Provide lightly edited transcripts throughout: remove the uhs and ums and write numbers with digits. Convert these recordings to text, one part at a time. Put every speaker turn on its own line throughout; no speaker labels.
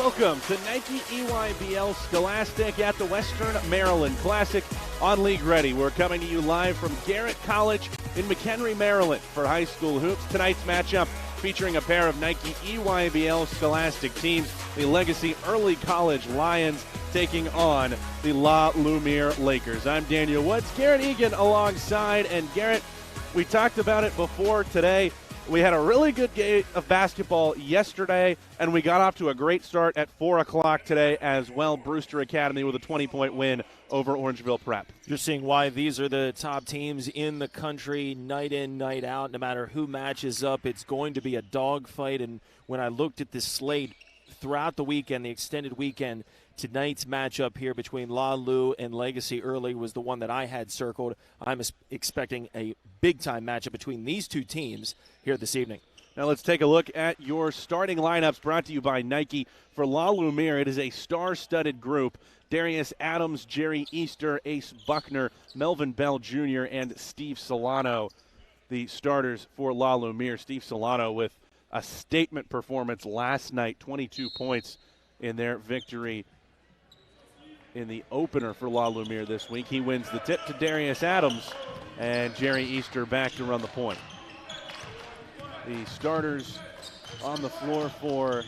Welcome to Nike EYBL Scholastic at the Western Maryland Classic on League Ready. We're coming to you live from Garrett College in McHenry, Maryland for high school hoops. Tonight's matchup featuring a pair of Nike EYBL Scholastic teams, the Legacy Early College Lions taking on the La Lumiere Lakers. I'm Daniel Woods, Garrett Egan alongside, and Garrett, we talked about it before today. We had a really good game of basketball yesterday, and we got off to a great start at 4 o'clock today as well. Brewster Academy with a 20-point win over Orangeville Prep.
You're seeing why these are the top teams in the country night in, night out. No matter who matches up, it's going to be a dogfight. And when I looked at this slate throughout the weekend, the extended weekend, tonight's matchup here between La Lu and Legacy Early was the one that I had circled. I'm expecting a big-time matchup between these two teams here this evening.
Now let's take a look at your starting lineups brought to you by Nike. For La Lumiere, it is a star-studded group. Darius Adams, Jerry Easter, Ace Buckner, Melvin Bell Jr., and Steve Solano, the starters for La Lumiere. Steve Solano with a statement performance last night, 22 points in their victory in the opener for La Lumiere this week. He wins the tip to Darius Adams, and Jerry Easter back to run the point. The starters on the floor for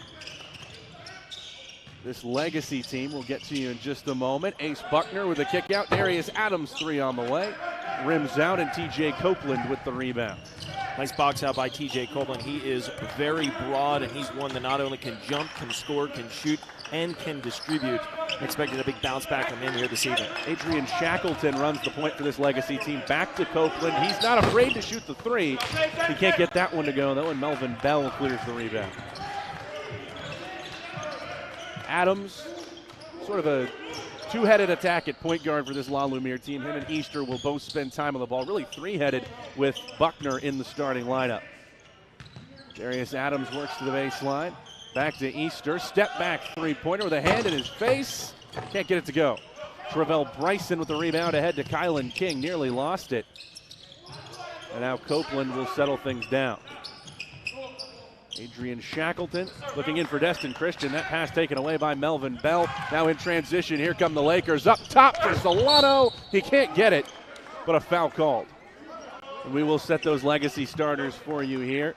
this Legacy team. We'll get to you in just a moment. Ace Buckner with a kick out. Darius Adams, three on the way. Rims out, and TJ Copeland with the rebound.
Nice box out by TJ Copeland. He is very broad, and he's one that not only can jump, can score, can shoot, and can distribute. Expecting a big bounce back from him here this evening.
Adrian Shackleton runs the point for this Legacy team. Back to Copeland. He's not afraid to shoot the three. He can't get that one to go, though, and Melvin Bell clears the rebound. Adams, sort of a two-headed attack at point guard for this La Lumiere team. Him and Easter will both spend time on the ball. Really three-headed with Buckner in the starting lineup. Darius Adams works to the baseline. Back to Easter. Step back three-pointer with a hand in his face. Can't get it to go. Travell Bryson with the rebound ahead to Kylan King. Nearly lost it. And now Copeland will settle things down. Adrian Shackleton looking in for Destin Christian. That pass taken away by Melvin Bell. Now in transition, here come the Lakers. Up top for Solano. He can't get it, but a foul called. And we will set those Legacy starters for you here.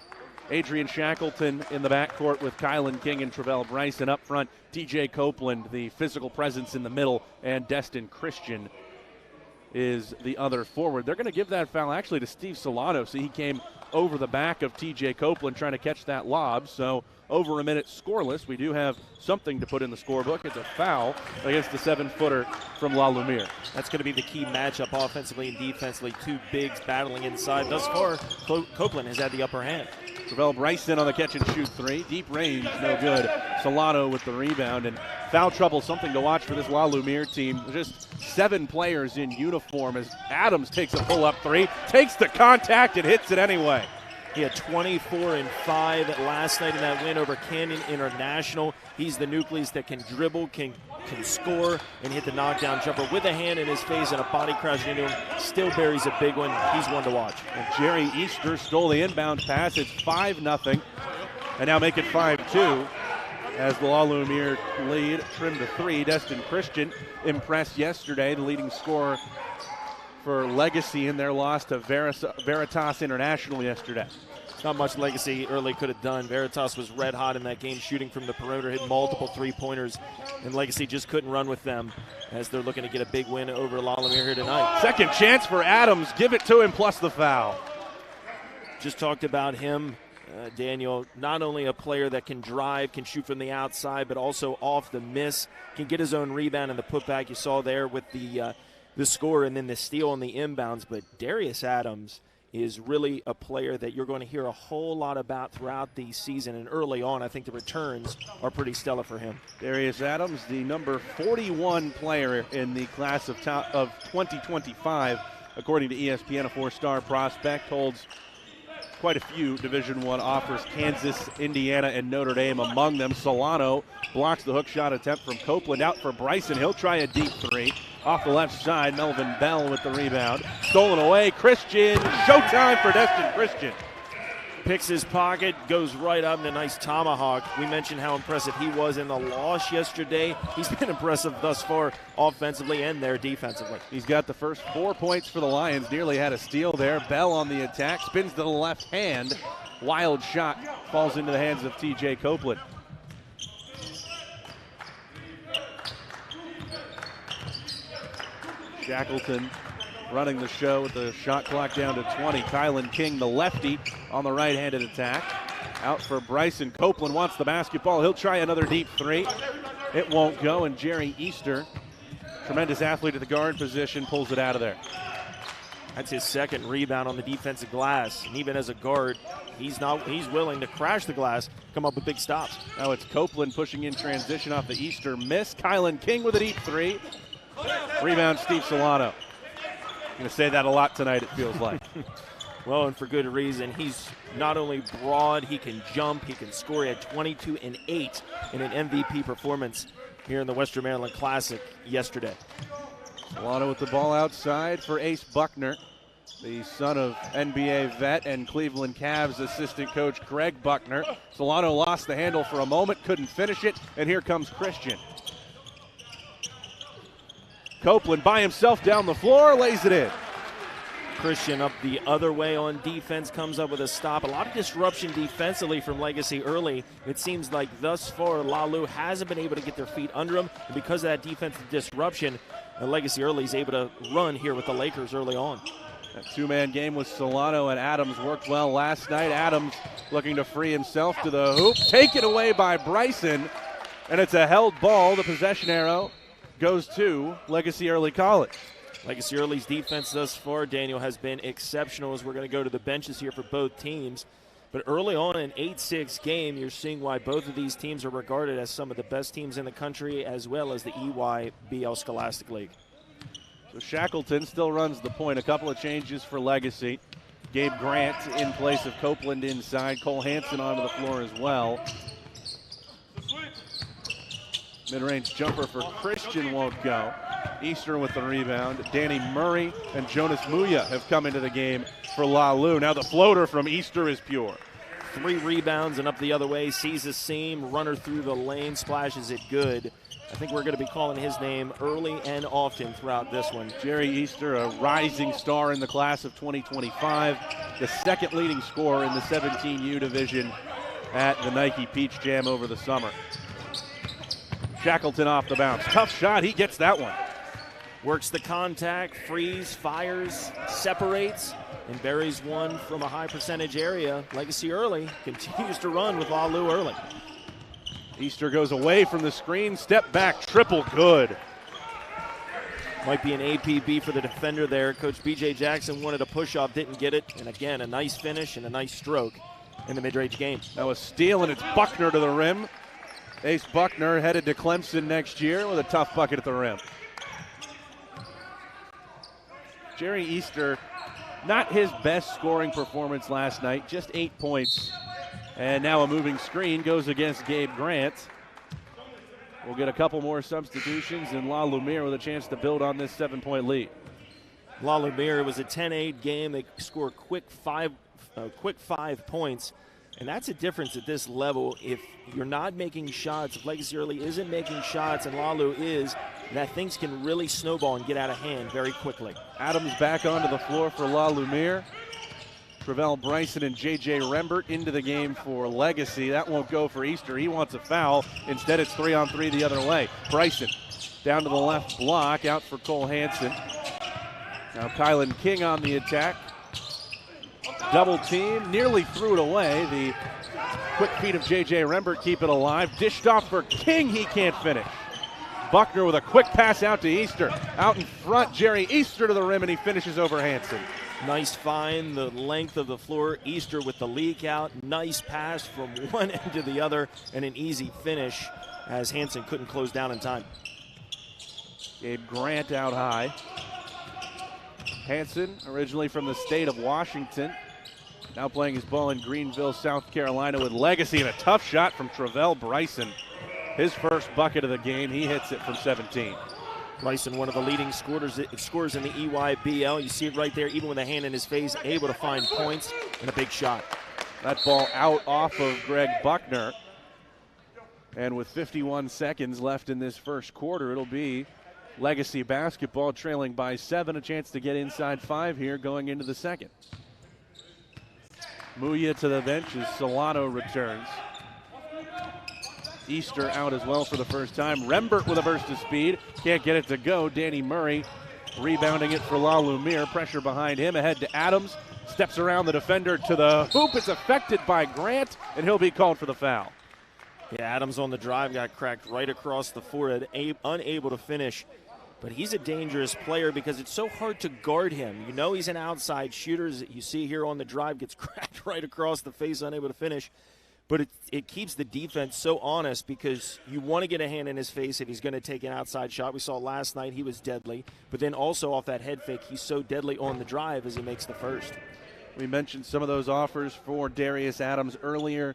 Adrian Shackleton in the backcourt with Kylan King and Travell Bryson up front. TJ Copeland, the physical presence in the middle, and Destin Christian is the other forward. They're going to give that foul actually to Steve Solano. See, he came over the back of TJ Copeland trying to catch that lob. So over a minute scoreless. We do have something to put in the scorebook. It's a foul against the 7-footer from La Lumiere.
That's going to be the key matchup offensively and defensively. Two bigs battling inside. Thus far, Copeland has had the upper hand.
Travell Bryson on the catch and shoot three. Deep range, no good. Solano with the rebound. And foul trouble, something to watch for this La Lumiere team. Just 7 players in uniform as Adams takes a pull-up three. Takes the contact and hits it anyway.
He had 24 and 5 last night in that win over Canyon International. He's the nucleus that can dribble, can score, and hit the knockdown jumper with a hand in his face and a body crashing into him. Still buries a big one. He's one to watch.
And Jerry Easter stole the inbound pass. It's 5-0. And now make it 5-2 as the La Lumiere lead trimmed to 3. Destin Christian impressed yesterday, the leading scorer for Legacy in their loss to Veritas International yesterday.
Not much Legacy Early could have done. Veritas was red hot in that game, shooting from the perimeter, hit multiple three-pointers, and Legacy just couldn't run with them as they're looking to get a big win over La Lumiere here tonight.
Second chance for Adams. Give it to him, plus the foul.
Just talked about him, Daniel, not only a player that can drive, can shoot from the outside, but also off the miss, can get his own rebound and the putback you saw there with the score and then the steal on the inbounds. But Darius Adams is really a player that you're going to hear a whole lot about throughout the season. And early on, I think the returns are pretty stellar for him.
Darius Adams, the number 41 player in the class of 2025, according to ESPN, a 4-star prospect, holds quite a few Division I offers. Kansas, Indiana, and Notre Dame among them. Solano blocks the hook shot attempt from Copeland. Out for Bryson. He'll try a deep three. Off the left side, Melvin Bell with the rebound. Stolen away. Christian. Showtime for Destin Christian.
Picks his pocket, goes right up, and a nice tomahawk. We mentioned how impressive he was in the loss yesterday. He's been impressive thus far offensively and there defensively.
He's got the first 4 points for the Lions. Nearly had a steal there. Bell on the attack, spins to the left hand. Wild shot falls into the hands of T.J. Copeland. Shackleton running the show with the shot clock down to 20. Kylan King, the lefty, on the right-handed attack. Out for Bryson. Copeland wants the basketball. He'll try another deep three. It won't go, and Jerry Easter, tremendous athlete at the guard position, pulls it out of there.
That's his second rebound on the defensive glass. And even as a guard, he's willing to crash the glass, come up with big stops.
Now it's Copeland pushing in transition off the Easter miss. Kylan King with a deep three. Rebound, Steve Solano. Going to say that a lot tonight, it feels like.
Well, and for good reason. He's not only broad, he can jump, he can score. He had 22 and 8 in an MVP performance here in the Western Maryland Classic yesterday.
Solano with the ball outside for Ace Buckner, the son of NBA vet and Cleveland Cavs assistant coach Greg Buckner. Solano lost the handle for a moment, couldn't finish it, and here comes Christian. Copeland by himself down the floor, lays it in.
Christian up the other way on defense, comes up with a stop. A lot of disruption defensively from Legacy early. It seems like thus far Lalu hasn't been able to get their feet under him. And because of that defensive disruption, Legacy early is able to run here with the Lakers early on.
That two-man game with Solano and Adams worked well last night. Adams looking to free himself to the hoop. Taken away by Bryson, and it's a held ball. The possession arrow goes to Legacy Early College.
Legacy Early's defense thus far, Daniel, has been exceptional as we're going to go to the benches here for both teams. But early on in an 8-6 game, you're seeing why both of these teams are regarded as some of the best teams in the country, as well as the EYBL Scholastic League.
So Shackleton still runs the point. A couple of changes for Legacy. Gabe Grant in place of Copeland inside. Cole Hansen onto the floor as well. Mid-range jumper for Christian won't go. Easter with the rebound. Danny Murray and Jonas Muya have come into the game for Lalu. Now the floater from Easter is pure.
3 rebounds and up the other way, sees a seam, runner through the lane, splashes it good. I think we're going to be calling his name early and often throughout this one.
Jerry Easter, a rising star in the class of 2025, the second leading scorer in the 17U division at the Nike Peach Jam over the summer. Shackleton off the bounce. Tough shot. He gets that one.
Works the contact, frees, fires, separates, and buries one from a high percentage area. Legacy Early continues to run with Lalu early.
Easter goes away from the screen. Step back. Triple good.
Might be an APB for the defender there. Coach B.J. Jackson wanted a push-off, didn't get it. And again, a nice finish and a nice stroke in the mid-range game.
Now a steal, and it's Buckner to the rim. Ace Buckner headed to Clemson next year with a tough bucket at the rim. Jerry Easter, not his best scoring performance last night, just 8 points. And now a moving screen goes against Gabe Grant. We'll get a couple more substitutions, and La Lumiere with a chance to build on this 7-point lead.
La Lumiere was a 10-8 game. They scored quick five points. And that's a difference at this level. If you're not making shots, if Legacy Early isn't making shots and Lalu is, that things can really snowball and get out of hand very quickly.
Adams back onto the floor for La Lumiere. Travell Bryson and J.J. Rembert into the game for Legacy. That won't go for Easter. He wants a foul. Instead, it's 3-on-3 the other way. Bryson down to the left block, out for Cole Hansen. Now Kylan King on the attack. Double team, nearly threw it away. The quick feet of J.J. Rembert keep it alive. Dished off for King, he can't finish. Buckner with a quick pass out to Easter. Out in front, Jerry Easter to the rim, and he finishes over Hansen.
Nice find, the length of the floor. Easter with the leak out. Nice pass from one end to the other, and an easy finish as Hansen couldn't close down in time.
Gabe Grant out high. Hansen, originally from the state of Washington, now playing his ball in Greenville, South Carolina with Legacy, and a tough shot from Travell Bryson. His first bucket of the game, he hits it from 17.
Bryson, one of the leading scorers in the EYBL. You see it right there, even with a hand in his face, able to find points and a big shot.
That ball out off of Greg Buckner. And with 51 seconds left in this first quarter, it'll be Legacy basketball trailing by 7. A chance to get inside 5 here going into the second. Muya to the bench as Solano returns. Easter out as well for the first time. Rembert with a burst of speed. Can't get it to go. Danny Murray rebounding it for La Lumiere. Pressure behind him. Ahead to Adams. Steps around the defender to the hoop. It's affected by Grant, and he'll be called for the foul.
Yeah, Adams on the drive got cracked right across the forehead, unable to finish. But he's a dangerous player because it's so hard to guard him. You know he's an outside shooter. As you see here on the drive, gets cracked right across the face, unable to finish. But it keeps the defense so honest because you want to get a hand in his face if he's going to take an outside shot. We saw last night he was deadly. But then also off that head fake, he's so deadly on the drive as he makes the first.
We mentioned some of those offers for Darius Adams earlier.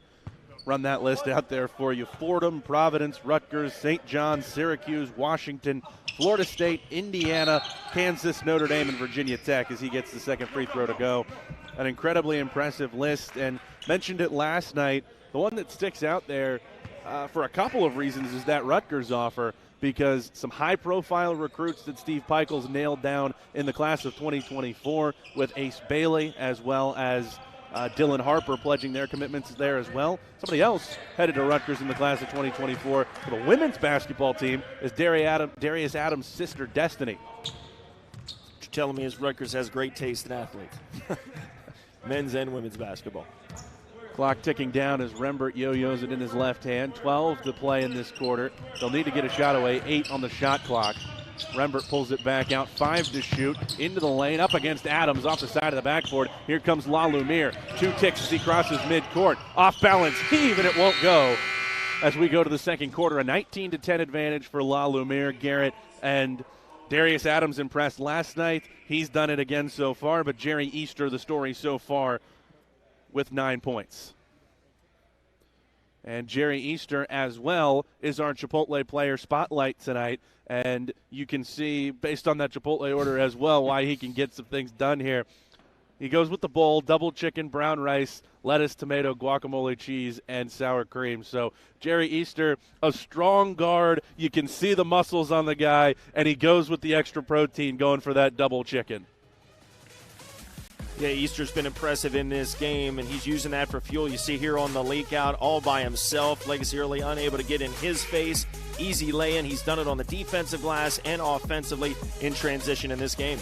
Run that list out there for you. Fordham, Providence, Rutgers, St. John's, Syracuse, Washington, Florida State, Indiana, Kansas, Notre Dame, and Virginia Tech as he gets the second free throw to go. An incredibly impressive list, and mentioned it last night. The one that sticks out there for a couple of reasons is that Rutgers offer, because some high-profile recruits that Steve Pikiell's nailed down in the class of 2024 with Ace Bailey as well as Dylan Harper pledging their commitments there as well. Somebody else headed to Rutgers in the class of 2024 for the women's basketball team is Darius Adams' sister, Destiny.
What you're telling me is Rutgers has great taste in athletes. Men's and women's basketball.
Clock ticking down as Rembert yo-yos it in his left hand. 12 to play in this quarter. They'll need to get a shot away. 8 on the shot clock. Rembert pulls it back out. 5 to shoot. Into the lane. Up against Adams off the side of the backboard. Here comes La Lumiere. 2 ticks as he crosses midcourt. Off balance. Heave, and it won't go. As we go to the second quarter, a 19-10 advantage for La Lumiere. Garrett and Darius Adams impressed last night. He's done it again so far, but Jerry Easter, the story so far, with 9 points. And Jerry Easter as well is our Chipotle player spotlight tonight. And you can see, based on that Chipotle order as well, why he can get some things done here. He goes with the bowl, double chicken, brown rice, lettuce, tomato, guacamole, cheese, and sour cream. So Jerry Easter, a strong guard. You can see the muscles on the guy, and he goes with the extra protein going for that double chicken.
Yeah, Easter's been impressive in this game, and he's using that for fuel. You see here on the leak out all by himself. Legacy early unable to get in his face. Easy lay-in. He's done it on the defensive glass and offensively in transition in this game.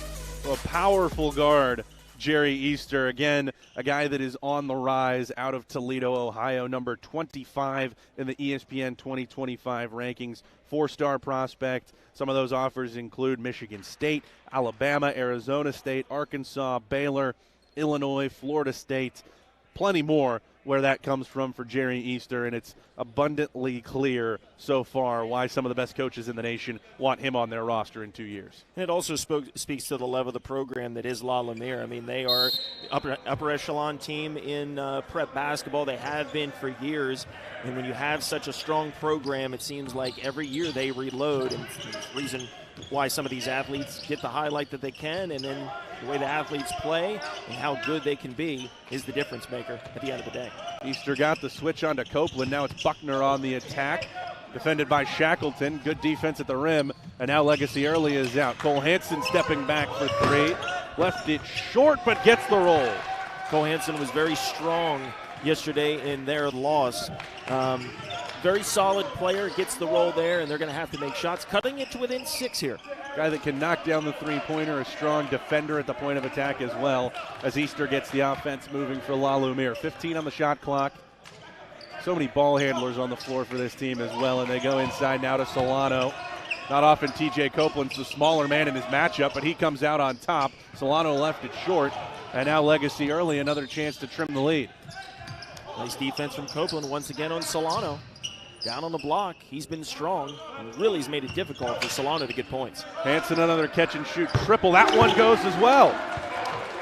A powerful guard, Jerry Easter. Again, a guy that is on the rise out of Toledo, Ohio, number 25 in the ESPN 2025 rankings. 4-star prospect. Some of those offers include Michigan State, Alabama, Arizona State, Arkansas, Baylor, Illinois, Florida State, plenty more where that comes from for Jerry Easter, and it's abundantly clear so far why some of the best coaches in the nation want him on their roster in 2 years.
And it also speaks to the level of the program that is La Lumiere. I mean, they are upper echelon team in prep basketball. They have been for years. And when you have such a strong program, it seems like every year they reload. And it's the reason why some of these athletes get the highlight that they can, and then the way the athletes play and how good they can be is the difference maker at the end of the day.
Easter got the switch onto Copeland. Now it's Buckner on the attack. Defended by Shackleton. Good defense at the rim. And now Legacy early is out. Cole Hansen stepping back for 3. Left it short, but gets the roll.
Cole Hansen was very strong yesterday in their loss. Very solid player, gets the roll there, and they're going to have to make shots. Cutting it to within 6 here.
Guy that can knock down the three-pointer, a strong defender at the point of attack as well, as Easter gets the offense moving for La Lumiere. 15 on the shot clock. So many ball handlers on the floor for this team as well, and they go inside now to Solano. Not often TJ Copeland's the smaller man in his matchup, but he comes out on top. Solano left it short, and now Legacy early, another chance to trim the lead.
Nice defense from Copeland once again on Solano. Down on the block, he's been strong, and really has made it difficult for Solano to get points.
Hansen another catch and shoot triple. That one goes as well.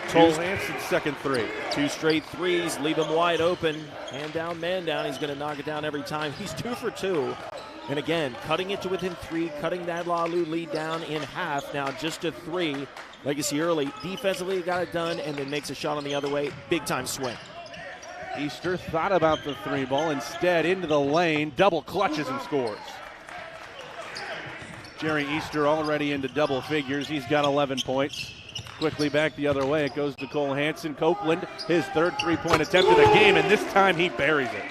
Cole Hansen's second 3.
2 straight threes, leave him wide open. Hand down, man down. He's going to knock it down every time. He's 2 for 2. And again, cutting it to within 3, cutting that La Lu lead down in half. Now just a 3. Legacy early, defensively got it done, and then makes a shot on the other way. Big time swing.
Easter thought about the three ball, instead into the lane, double clutches and scores. Jerry Easter already into double figures. He's got 11 points. Quickly back the other way. It goes to Cole Hansen. Copeland, his third three-point attempt of the game, and this time he buries it.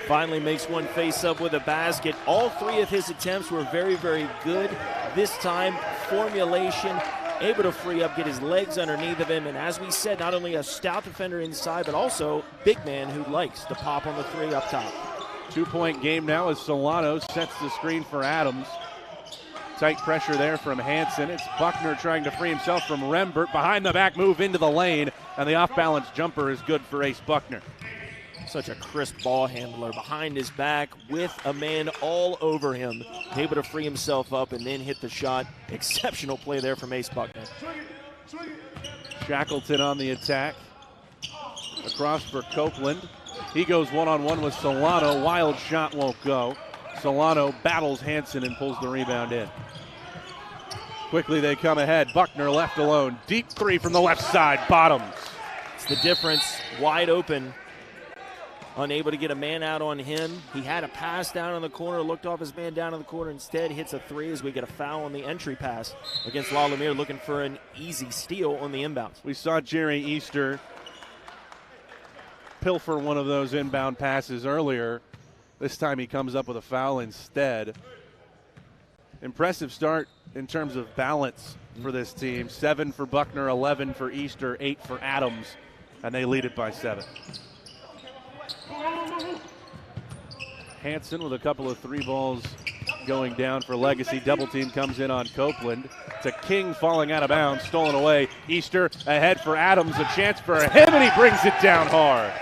Finally makes one face up with a basket. All three of his attempts were very, very good. This time, formulation, able to free up, get his legs underneath of him. And as we said, not only a stout defender inside, but also big man who likes to pop on the three up top.
2-point game now as Solano sets the screen for Adams. Tight pressure there from Hansen. It's Buckner trying to free himself from Rembert. Behind the back move into the lane, and the off-balance jumper is good for Ace Buckner.
Such a crisp ball handler behind his back with a man all over him. Able to free himself up and then hit the shot. Exceptional play there from Ace Buckner.
Shackleton on the attack. Across for Copeland. He goes one-on-one with Solano. Wild shot won't go. Solano battles Hansen and pulls the rebound in. Quickly they come ahead. Buckner left alone. Deep three from the left side. Bottoms.
It's the difference. Wide open. Unable to get a man out on him. He had a pass down in the corner, looked off his man down in the corner. Instead, hits a three as we get a foul on the entry pass against La Lumiere, looking for an easy steal on the inbounds.
We saw Jerry Easter pilfer one of those inbound passes earlier. This time he comes up with a foul instead. Impressive start in terms of balance for this team. 7 for Buckner, 11 for Easter, 8 for Adams, and they lead it by 7. Hansen with a couple of three balls going down for Legacy. Double team comes in on Copeland. To King falling out of bounds, stolen away. Easter ahead for Adams, a chance for him, and he brings it down hard.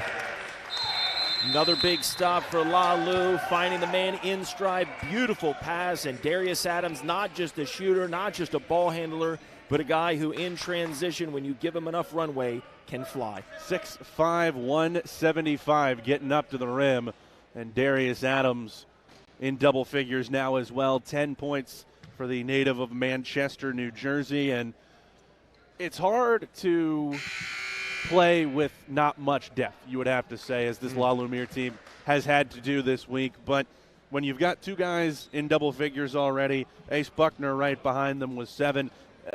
Another big stop for La Lu, finding the man in stride. Beautiful pass, and Darius Adams, not just a shooter, not just a ball handler, but a guy who in transition, when you give him enough runway, can fly.
6'5", 175 getting up to the rim. And Darius Adams in double figures now as well. 10 points for the native of Manchester, New Jersey. And it's hard to play with not much depth, you would have to say, as this La Lumiere team has had to do this week. But when you've got two guys in double figures already, Ace Buckner right behind them with 7,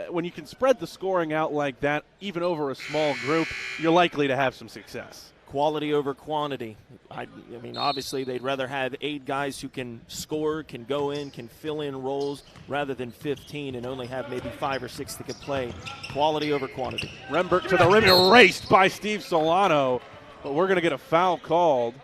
when you can spread the scoring out like that, even over a small group, you're likely to have some success.
Quality over quantity. I mean, obviously they'd rather have 8 guys who can score, can go in, can fill in roles, rather than 15 and only have maybe 5 or 6 that can play. Quality over quantity.
Rembert to the rim, erased by Steve Solano, but we're going to get a foul called.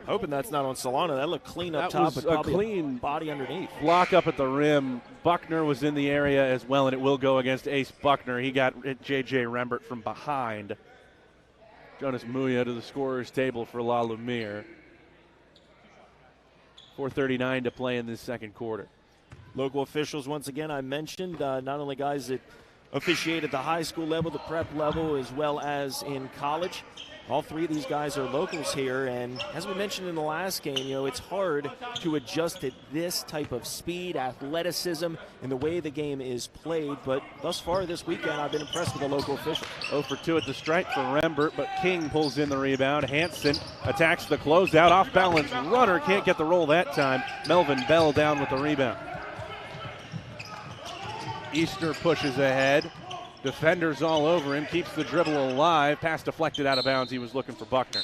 Hoping that's not on Solano. That looked clean up
that
top,
was
but
a
probably
clean
a body underneath.
Block up at the rim. Buckner was in the area as well, and it will go against Ace Buckner. He got J.J. Rembert from behind. Jonas Muya to the scorer's table for La Lumiere. 4:39 to play in this second quarter.
Local officials, once again, I mentioned, not only guys that officiate at the high school level, the prep level, as well as in college. All 3 of these guys are locals here, and as we mentioned in the last game, you know, it's hard to adjust to this type of speed, athleticism, and the way the game is played, but thus far this weekend, I've been impressed with the local officials.
0 for 2 at the strike for Rembert, but King pulls in the rebound. Hansen attacks the closeout, off balance runner, can't get the roll that time. Melvin Bell down with the rebound. Easter pushes ahead. Defenders all over him, keeps the dribble alive. Pass deflected out of bounds. He was looking for Buckner.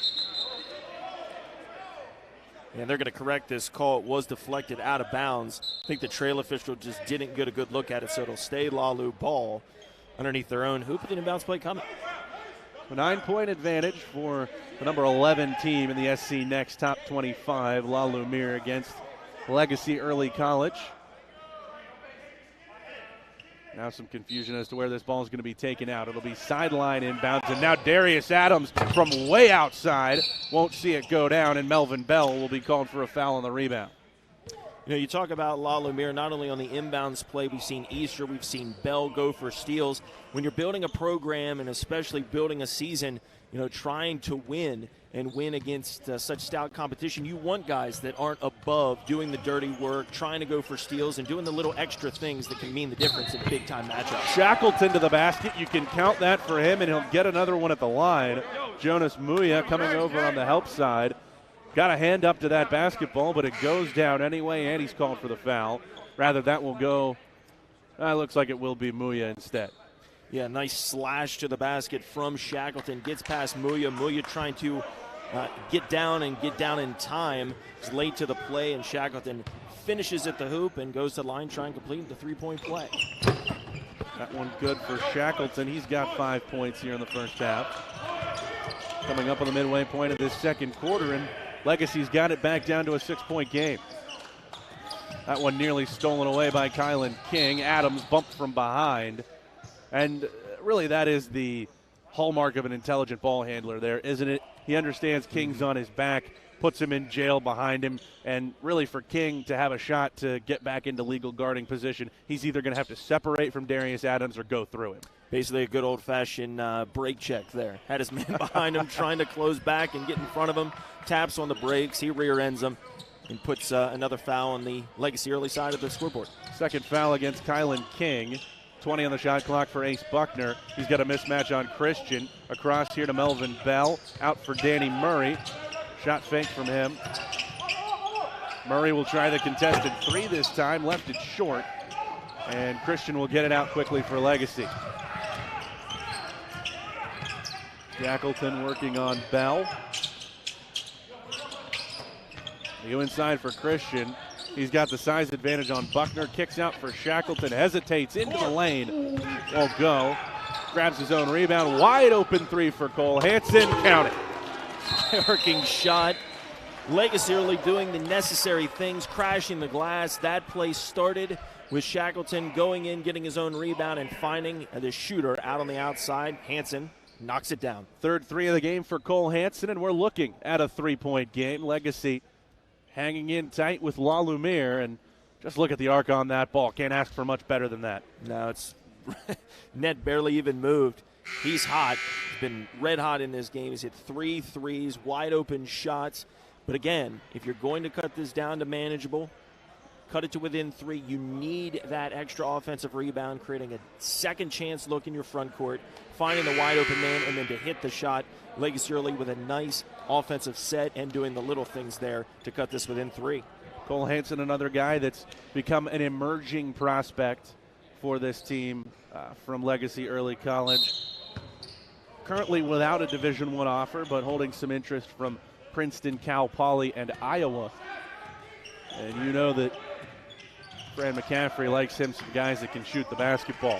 And they're going to correct this call. It was deflected out of bounds. I think the trail official just didn't get a good look at it, so it'll stay La Lu ball underneath their own hoop with an inbounds play coming.
A 9-point advantage for the number 11 team in the SC Next Top 25. La Lumiere against Legacy Early College. Now some confusion as to where this ball is going to be taken out. It'll be sideline inbounds, and now Darius Adams from way outside won't see it go down, and Melvin Bell will be called for a foul on the rebound.
You know, you talk about Lumiere not only on the inbounds play, we've seen Easter, we've seen Bell go for steals. When you're building a program and especially building a season, you know, trying to win and win against such stout competition, you want guys that aren't above doing the dirty work, trying to go for steals, and doing the little extra things that can mean the difference in big-time matchups.
Shackleton to the basket. You can count that for him, and he'll get another one at the line. Jonas Muya coming over on the help side. Got a hand up to that basketball, but it goes down anyway, and he's called for the foul. Rather, that will go, looks like it will be Muya instead.
Yeah, nice slash to the basket from Shackleton. Gets past Muya. Muya trying to get down in time. He's late to the play, and Shackleton finishes at the hoop and goes to the line, trying to complete the three-point play.
That one good for Shackleton. He's got 5 points here in the first half. Coming up on the midway point of this second quarter, and Legacy's got it back down to a 6-point game. That one nearly stolen away by Kylan King. Adams bumped from behind. And really that is the hallmark of an intelligent ball handler there, isn't it? He understands King's on his back, puts him in jail behind him, and really for King to have a shot to get back into legal guarding position, he's either going to have to separate from Darius Adams or go through him.
Basically a good old-fashioned break check there. Had his man behind him trying to close back and get in front of him. Taps on the brakes. He rear ends him and puts another foul on the Legacy early side of the scoreboard.
Second foul against Kylan King. 20 on the shot clock for Ace Buckner. He's got a mismatch on Christian. Across here to Melvin Bell. Out for Danny Murray. Shot fake from him. Murray will try the contested three this time. Left it short. And Christian will get it out quickly for Legacy. Shackleton working on Bell. You inside for Christian. He's got the size advantage on Buckner. Kicks out for Shackleton. Hesitates into the lane. Won't go. Grabs his own rebound. Wide open three for Cole Hanson. Count it.
Working shot. Legacy early doing the necessary things, crashing the glass. That play started with Shackleton going in, getting his own rebound, and finding the shooter out on the outside. Hanson knocks it down.
Third three of the game for Cole Hanson, and we're looking at a three-point game. Legacy hanging in tight with Lumiere, and just look at the arc on that ball. Can't ask for much better than that.
No, it's net barely even moved. He's hot. He's been red hot in this game. He's hit 3 threes, wide open shots. But again, if you're going to cut this down to manageable, cut it to within 3, you need that extra offensive rebound, creating a second chance look in your front court, finding the wide open man, and then to hit the shot. Legacy early with a nice offensive set and doing the little things there to cut this within 3.
Cole Hanson, another guy that's become an emerging prospect for this team from Legacy Early College. Currently without a Division I offer, but holding some interest from Princeton, Cal Poly, and Iowa. And you know that Fran McCaffrey likes him some guys that can shoot the basketball.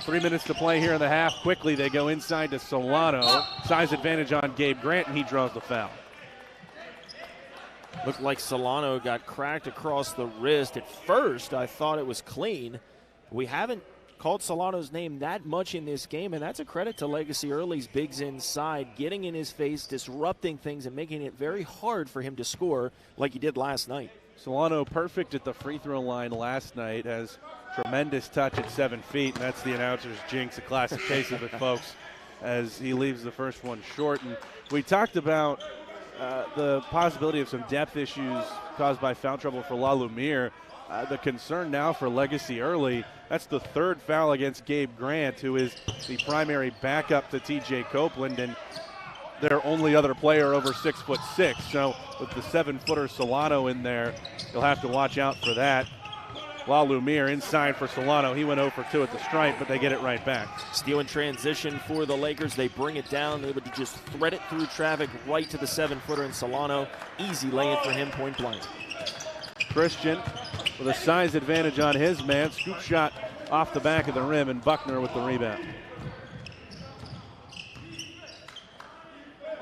3 minutes to play here in the half. Quickly they go inside to Solano. Size advantage on Gabe Grant, and he draws the foul.
Looked like Solano got cracked across the wrist. At first, I thought it was clean. We haven't called Solano's name that much in this game, and that's a credit to Legacy Early's bigs inside, getting in his face, disrupting things, and making it very hard for him to score like he did last night.
Solano perfect at the free throw line last night, has tremendous touch at 7 feet, and that's the announcer's jinx, a classic case of it, folks, as he leaves the first one short. And we talked about the possibility of some depth issues caused by foul trouble for Lumiere. The concern now for Legacy Early, that's the third foul against Gabe Grant, who is the primary backup to TJ Copeland, and their only other player over 6'6". So with the 7-footer Solano in there, you'll have to watch out for that. Lumiere inside for Solano. He went 0 for 2 at the stripe, but they get it right back.
Steal in transition for the Lakers. They bring it down, able to just thread it through traffic right to the 7-footer in Solano. Easy lay-in for him, point blank.
Christian with a size advantage on his man. Scoop shot off the back of the rim, and Buckner with the rebound.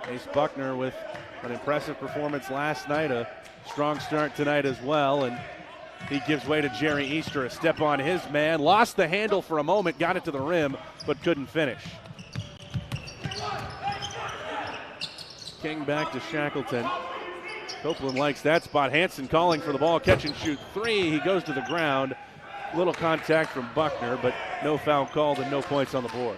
Ace Buckner with an impressive performance last night, a strong start tonight as well, and he gives way to Jerry Easter, a step on his man. Lost the handle for a moment, got it to the rim, but couldn't finish. King back to Shackleton. Copeland likes that spot. Hansen calling for the ball. Catch and shoot three. He goes to the ground. Little contact from Buckner, but no foul called and no points on the board.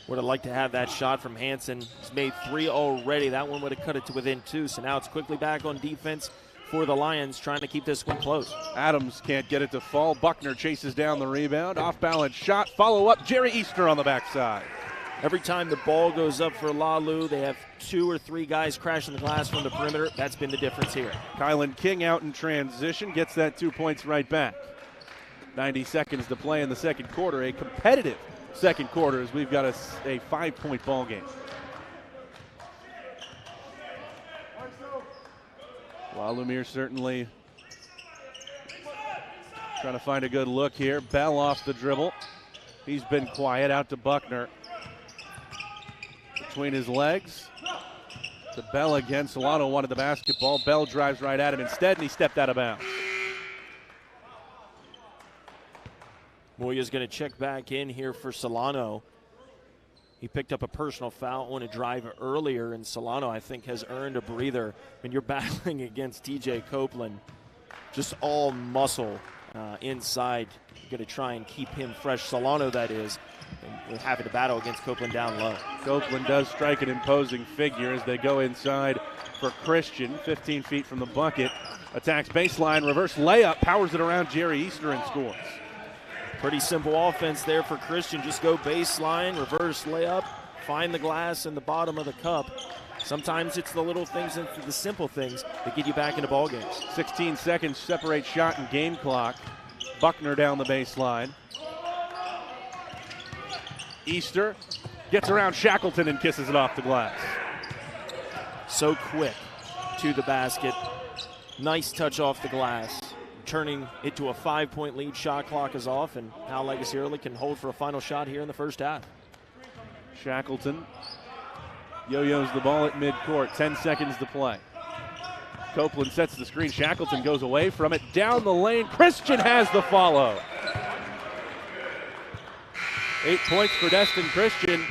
Would have liked to have that shot from Hansen. He's made three already. That one would have cut it to within two. So now it's quickly back on defense for the Lions, trying to keep this one close.
Adams can't get it to fall. Buckner chases down the rebound. Off-balance shot. Follow-up. Jerry Easter on the backside.
Every time the ball goes up for Lalu, they have 2 or 3 guys crashing the glass from the perimeter. That's been the difference here.
Kylan King out in transition. Gets that 2 points right back. 90 seconds to play in the second quarter. A competitive second quarter as we've got a 5-point ball game. While Lumiere certainly trying to find a good look here. Bell off the dribble. He's been quiet. Out to Buckner. Between his legs. To Bell again. Solano wanted the basketball. Bell drives right at him instead, and he stepped out of bounds.
Moya's going to check back in here for Solano. He picked up a personal foul on a drive earlier, and Solano, I think, has earned a breather. When you're battling against TJ Copeland, just all muscle inside. You're going to try and keep him fresh. Solano, that is. And we're having to battle against Copeland down low.
Copeland does strike an imposing figure as they go inside for Christian. 15 feet from the bucket. Attacks baseline, reverse layup, powers it around Jerry Easter and scores.
Pretty simple offense there for Christian. Just go baseline, reverse layup, find the glass in the bottom of the cup. Sometimes it's the little things and the simple things that get you back into ball games.
16 seconds separate shot and game clock. Buckner down the baseline. Easter gets around Shackleton and kisses it off the glass.
So quick to the basket. Nice touch off the glass. Turning it to a 5-point lead. Shot clock is off, and Hal Legacy Early can hold for a final shot here in the first half.
Shackleton yo-yos the ball at midcourt. 10 seconds to play. Copeland sets the screen. Shackleton goes away from it. Down the lane. Christian has the follow. 8 points for Destin Christian,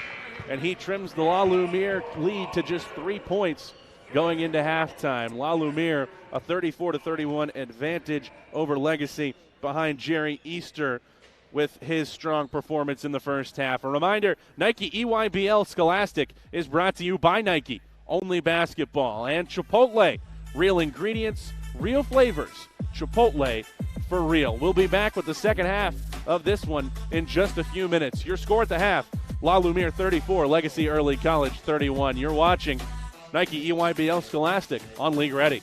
and he trims the La Lumiere lead to just 3 points going into halftime. La Lumiere a 34-31 advantage over Legacy behind Jerry Easter with his strong performance in the first half. A reminder, Nike EYBL Scholastic is brought to you by Nike. Only basketball. And Chipotle. Real ingredients, real flavors. Chipotle for real. We'll be back with the second half of this one in just a few minutes. Your score at the half, La Lumiere 34, Legacy Early College 31. You're watching Nike EYBL Scholastic on League Ready.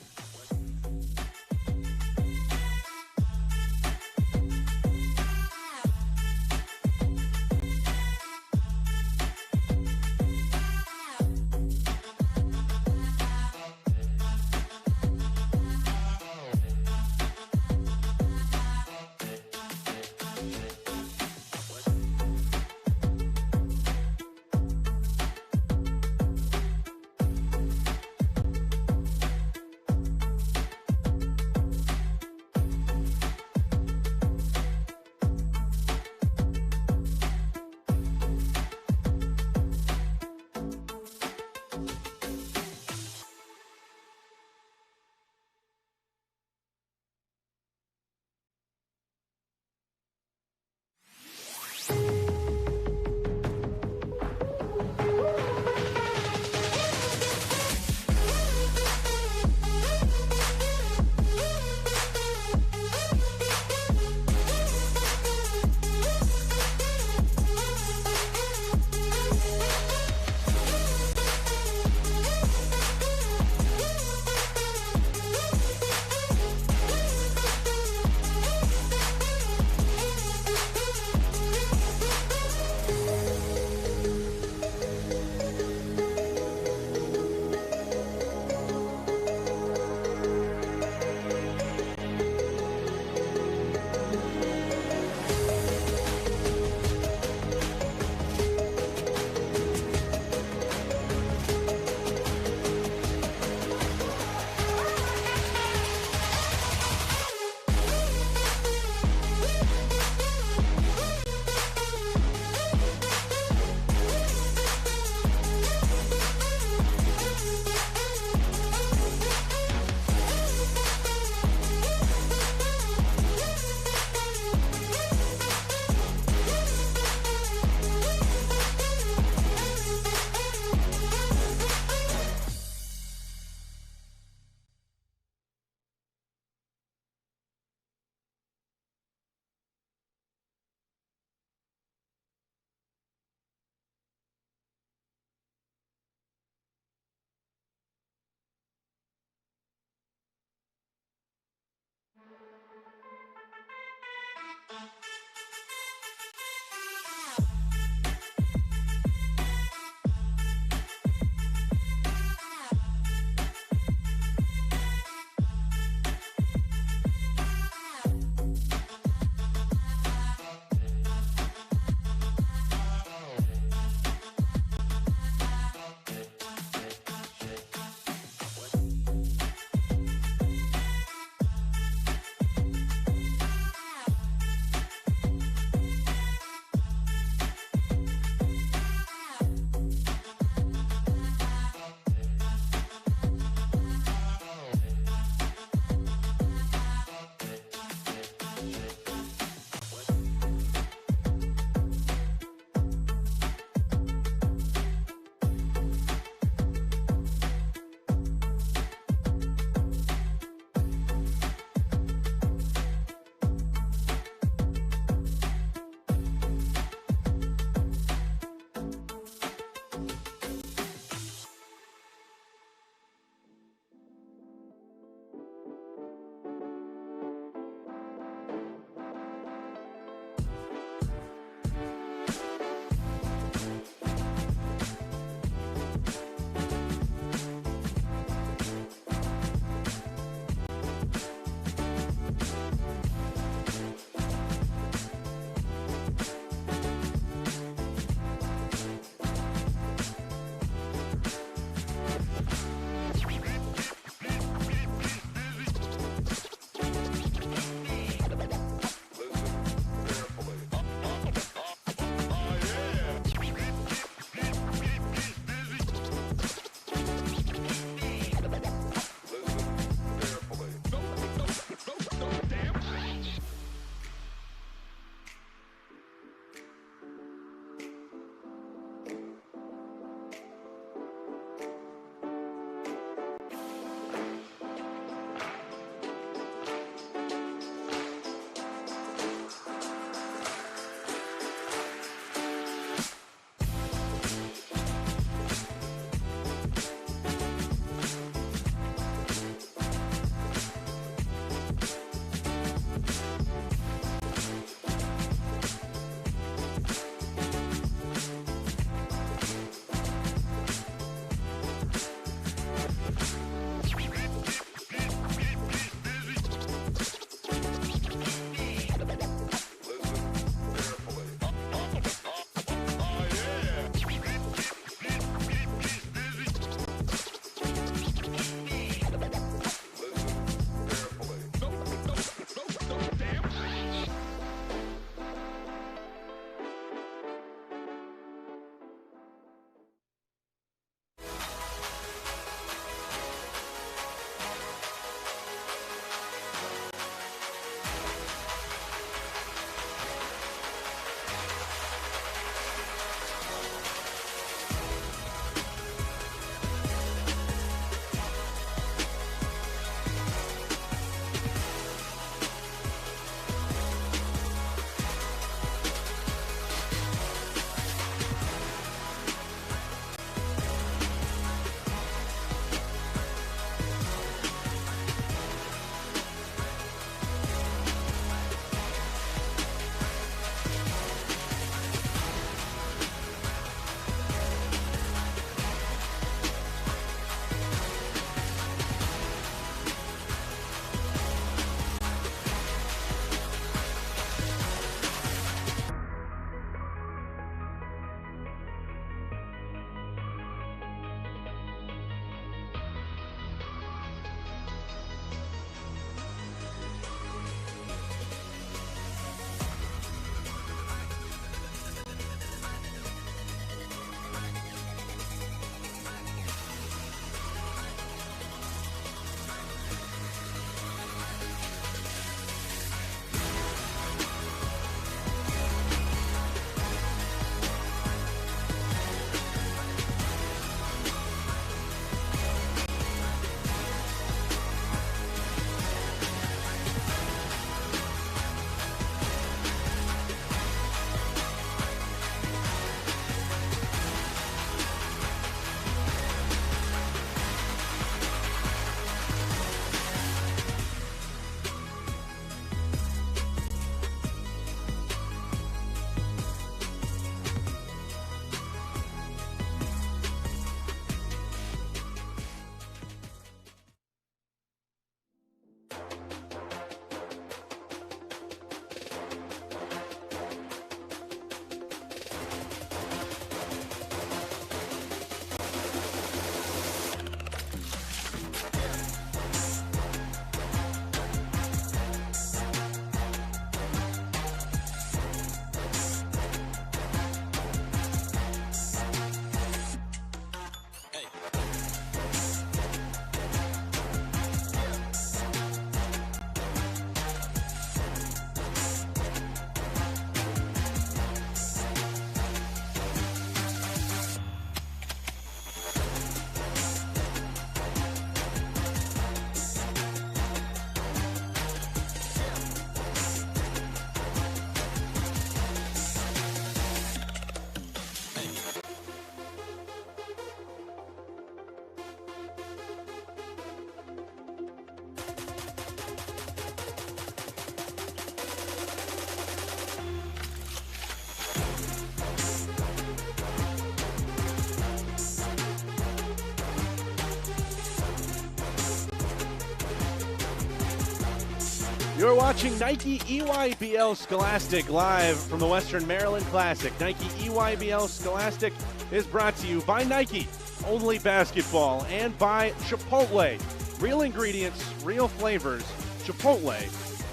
You're watching Nike EYBL Scholastic live from the Western Maryland Classic. Nike EYBL Scholastic is brought to you by Nike, only basketball, and by Chipotle. Real ingredients, real flavors, Chipotle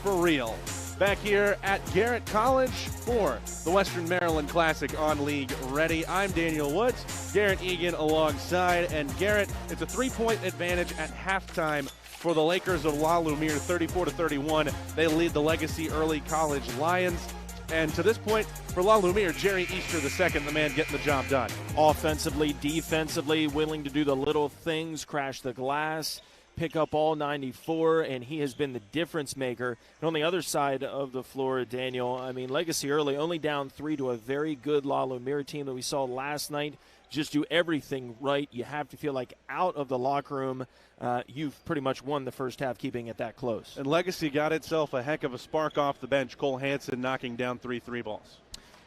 for real. Back here at Garrett College for the Western Maryland Classic on League Ready. I'm Daniel Woods, Garrett Egan alongside, and Garrett, it's a 3-point advantage at halftime for the Lakers of La Lumiere, 34-31. They lead the Legacy Early College Lions. And to this point, for La Lumiere, Jerry Easter II, the man getting the job done.
Offensively, defensively, willing to do the little things, crash the glass, pick up all 94, and he has been the difference maker. And on the other side of the floor, Daniel, I mean, Legacy Early only down 3 to a very good La Lumiere team that we saw last night. Just do everything right. You have to feel like out of the locker room, you've pretty much won the first half, keeping it that close.
And Legacy got itself a heck of a spark off the bench. Cole Hansen knocking down 3 3-balls.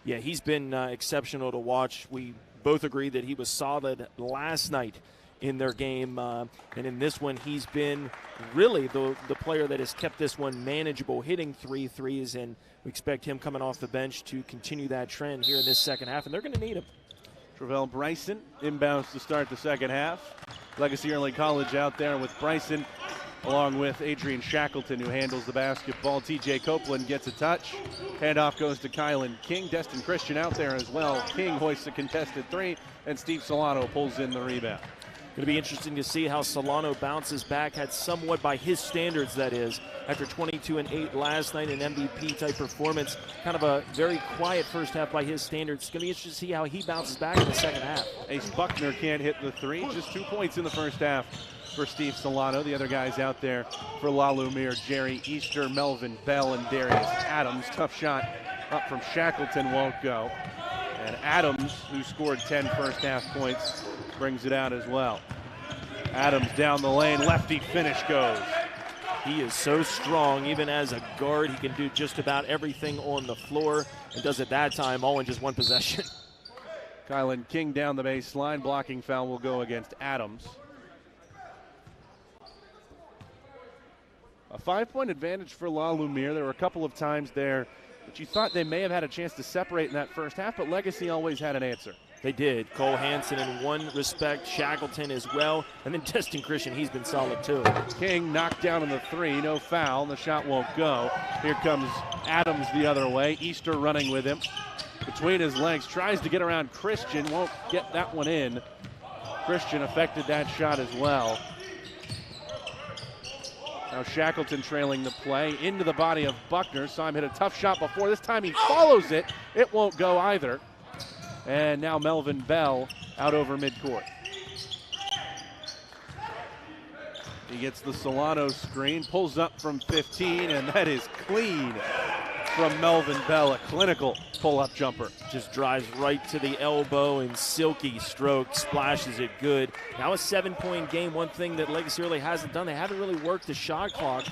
Yeah, he's been exceptional to watch. We both agree that he was solid last night in their game. And in this one, he's been really the player that has kept this one manageable, hitting 3 threes. And we expect him coming off the bench to continue that trend here in this second half. And they're going to need him.
Travell Bryson inbounds to start the second half. Legacy Early College out there with Bryson, along with Adrian Shackleton, who handles the basketball. TJ Copeland gets a touch. Handoff goes to Kylan King. Destin Christian out there as well. King hoists a contested 3, and Steve Solano pulls in the rebound.
Going to be interesting to see how Solano bounces back. Had somewhat, by his standards, that is, after 22 and 8 last night, an MVP-type performance. Kind of a very quiet first half by his standards. It's going to be interesting to see how he bounces back in the second half.
Ace Buckner can't hit the 3. Just 2 points in the first half for Steve Solano. The other guys out there for La Lumiere, Jerry Easter, Melvin Bell, and Darius Adams. Tough shot up from Shackleton, won't go. And Adams, who scored 10 first half points, brings it out as well. Adams down the lane, lefty finish goes.
He is so strong. Even as a guard, he can do just about everything on the floor, and does it that time all in just one possession.
Kylan King down the baseline. Blocking foul will go against Adams. A 5-point advantage for La Lumiere. There were a couple of times there that you thought they may have had a chance to separate in that first half, but Legacy always had an answer.
They did. Cole Hansen in one respect, Shackleton as well, and then Destin Christian, he's been solid too.
King knocked down on the 3, no foul, the shot won't go. Here comes Adams the other way, Easter running with him. Between his legs, tries to get around Christian, won't get that one in. Christian affected that shot as well. Now Shackleton trailing the play into the body of Buckner. Saw him hit a tough shot before. This time he follows it. It won't go either. And now Melvin Bell out over midcourt. He gets the Solano screen, pulls up from 15, and that is clean from Melvin Bell. A clinical pull-up jumper.
Just drives right to the elbow and silky stroke, splashes it good. Now a 7-point game. One thing that Legacy really hasn't done, they haven't really worked the shot clock,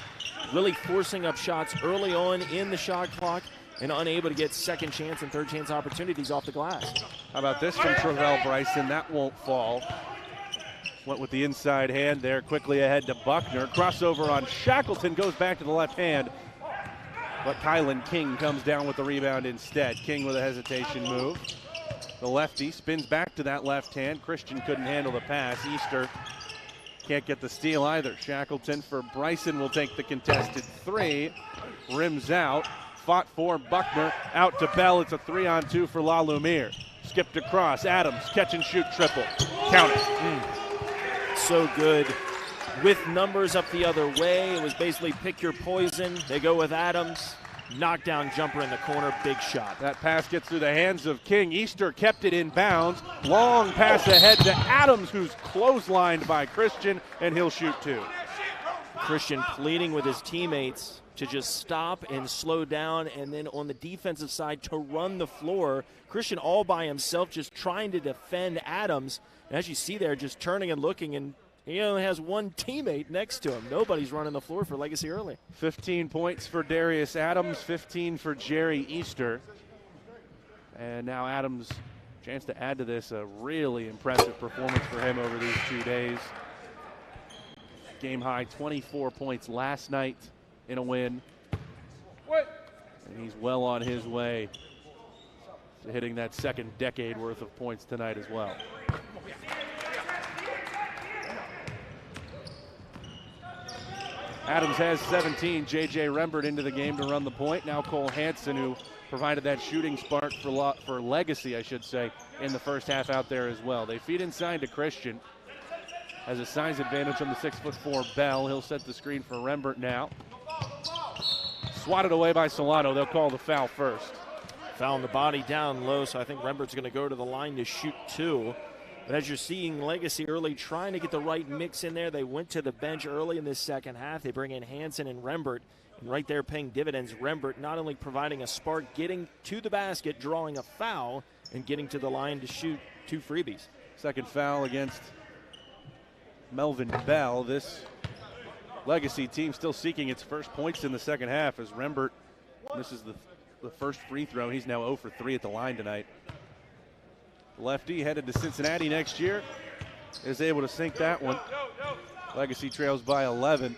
really forcing up shots early on in the shot clock, and unable to get second chance and third chance opportunities off the glass.
How about this from Travell Bryson? That won't fall. Went with the inside hand there, quickly ahead to Buckner. Crossover on Shackleton, goes back to the left hand. But Kylan King comes down with the rebound instead. King with a hesitation move. The lefty spins back to that left hand. Christian couldn't handle the pass. Easter can't get the steal either. Shackleton for Bryson will take the contested 3. Rims out. Fought for Buckner, out to Bell. It's a 3-on-2 for La Lumiere. Skipped across, Adams, catch and shoot triple. Count it.
So good. With numbers up the other way, it was basically pick your poison. They go with Adams. Knockdown jumper in the corner, big shot.
That pass gets through the hands of King. Easter kept it in bounds. Long pass ahead to Adams, who's clotheslined by Christian, and he'll shoot 2.
Christian pleading with his teammates to just stop and slow down, and then on the defensive side to run the floor. Christian all by himself, just trying to defend Adams. And as you see there, just turning and looking, and he only has one teammate next to him. Nobody's running the floor for Legacy Early.
15 points for Darius Adams, 15 for Jerry Easter. And now Adams, chance to add to this, a really impressive performance for him over these 2 days. Game high 24 points last night in a win. And he's well on his way to hitting that second decade worth of points tonight as well. Adams has 17. J.J. Rembert into the game to run the point. Now Cole Hansen, who provided that shooting spark for Legacy, I should say, in the first half out there as well. They feed inside to Christian. Has a size advantage on the 6'4" Bell. He'll set the screen for Rembert now. Swatted away by Solano. They'll call the foul first.
Foul on the body down low, so I think Rembert's going to go to the line to shoot two. But as you're seeing Legacy early trying to get the right mix in there, they went to the bench early in this second half. They bring in Hansen and Rembert, and right there paying dividends. Rembert not only providing a spark, getting to the basket, drawing a foul, and getting to the line to shoot two freebies.
Second foul against Melvin Bell. This Legacy team still seeking its first points in the second half as Rembert misses the first free throw. He's now 0 for 3 at the line tonight. Lefty headed to Cincinnati next year, is able to sink that one. Legacy trails by 11.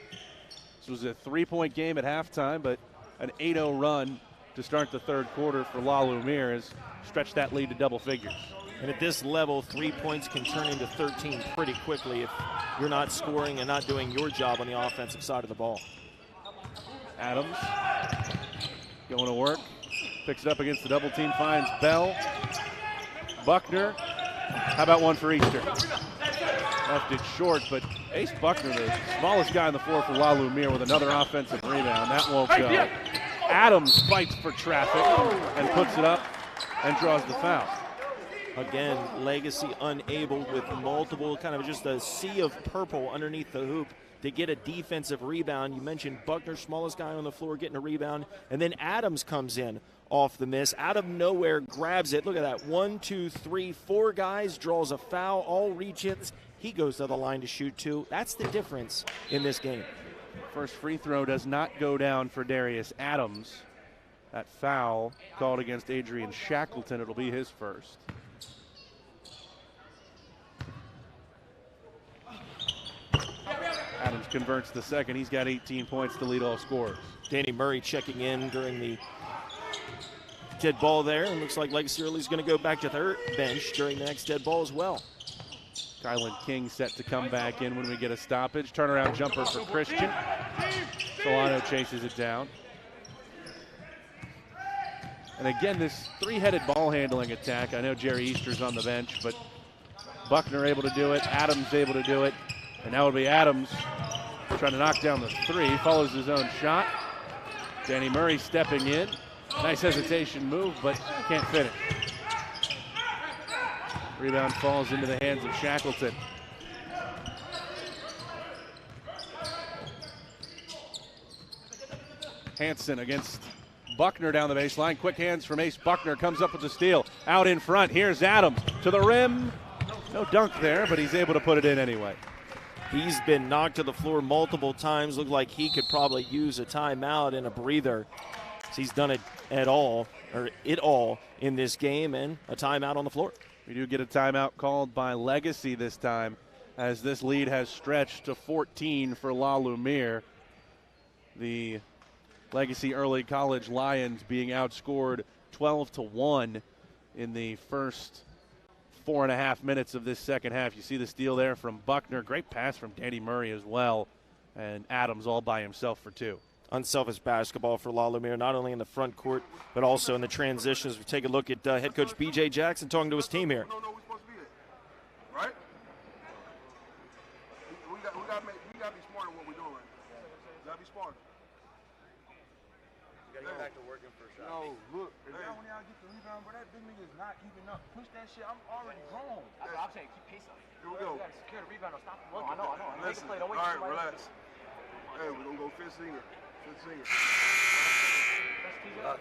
This was a 3-point game at halftime, but an 8-0 run to start the third quarter for La Lumiere has stretched that lead to double figures.
And at this level, 3 points can turn into 13 pretty quickly if you're not scoring and not doing your job on the offensive side of the ball.
Adams going to work, picks it up against the double team, finds Bell. Buckner, how about one for Easter? Left it short, but Ace Buckner, the smallest guy on the floor for La Lumiere, with another offensive rebound. That won't go. Adams fights for traffic and puts it up and draws the foul.
Again, Legacy unable with multiple, kind of just a sea of purple underneath the hoop to get a defensive rebound. You mentioned Buckner, smallest guy on the floor, getting a rebound. And then Adams comes in off the miss. Out of nowhere, grabs it. Look at that. 1, 2, 3, 4 guys, draws a foul, all reaches. He goes to the line to shoot two. That's the difference in this game.
First free throw does not go down for Darius Adams. That foul called against Adrian Shackleton. It'll be his first. Adams converts the second. He's got 18 points to lead all scorers.
Danny Murray checking in during the dead ball there. And looks like Legacy Early's going to go back to their bench during the next dead ball as well.
Kylan King set to come back in when we get a stoppage. Turnaround jumper for Christian. Solano chases it down. And again, this three-headed ball handling attack. I know Jerry Easter's on the bench, but Buckner able to do it. Adams able to do it. And now it'll be Adams trying to knock down the three. Follows his own shot. Danny Murray stepping in. Nice hesitation move, but can't finish. Rebound falls into the hands of Shackleton. Hansen against Buckner down the baseline. Quick hands from Ace Buckner. Comes up with the steal. Out in front. Here's Adams to the rim. No dunk there, but he's able to put it in anyway.
He's been knocked to the floor multiple times. Looked like he could probably use a timeout and a breather. He's done it all in this game, and a timeout on the floor.
We do get a timeout called by Legacy this time, as this lead has stretched to 14 for La Lumiere. The Legacy Early College Lions being outscored 12-1 in the first 4.5 minutes of this second half. You see the steal there from Buckner. Great pass from Danny Murray as well. And Adams all by himself for two.
Unselfish basketball for La Lumiere, not only in the front court, but also in the transitions. We take a look at head coach B.J. Jackson talking to his team here.
No, we're supposed to be there, right? We got to be smart in what we're doing right now. We got to be smart.
You got to get back to working for a shot.
No, look. When y'all get the rebound, bro, that big nigga is not keeping up. Push that shit. I'm already grown.
I'm saying keep pace up.
Here we go.
You got to secure the rebound or stop the work. I know. Make a
Listen,
play. Don't wait
all right,
for somebody
relax. Hey, we're going to go fifth singer.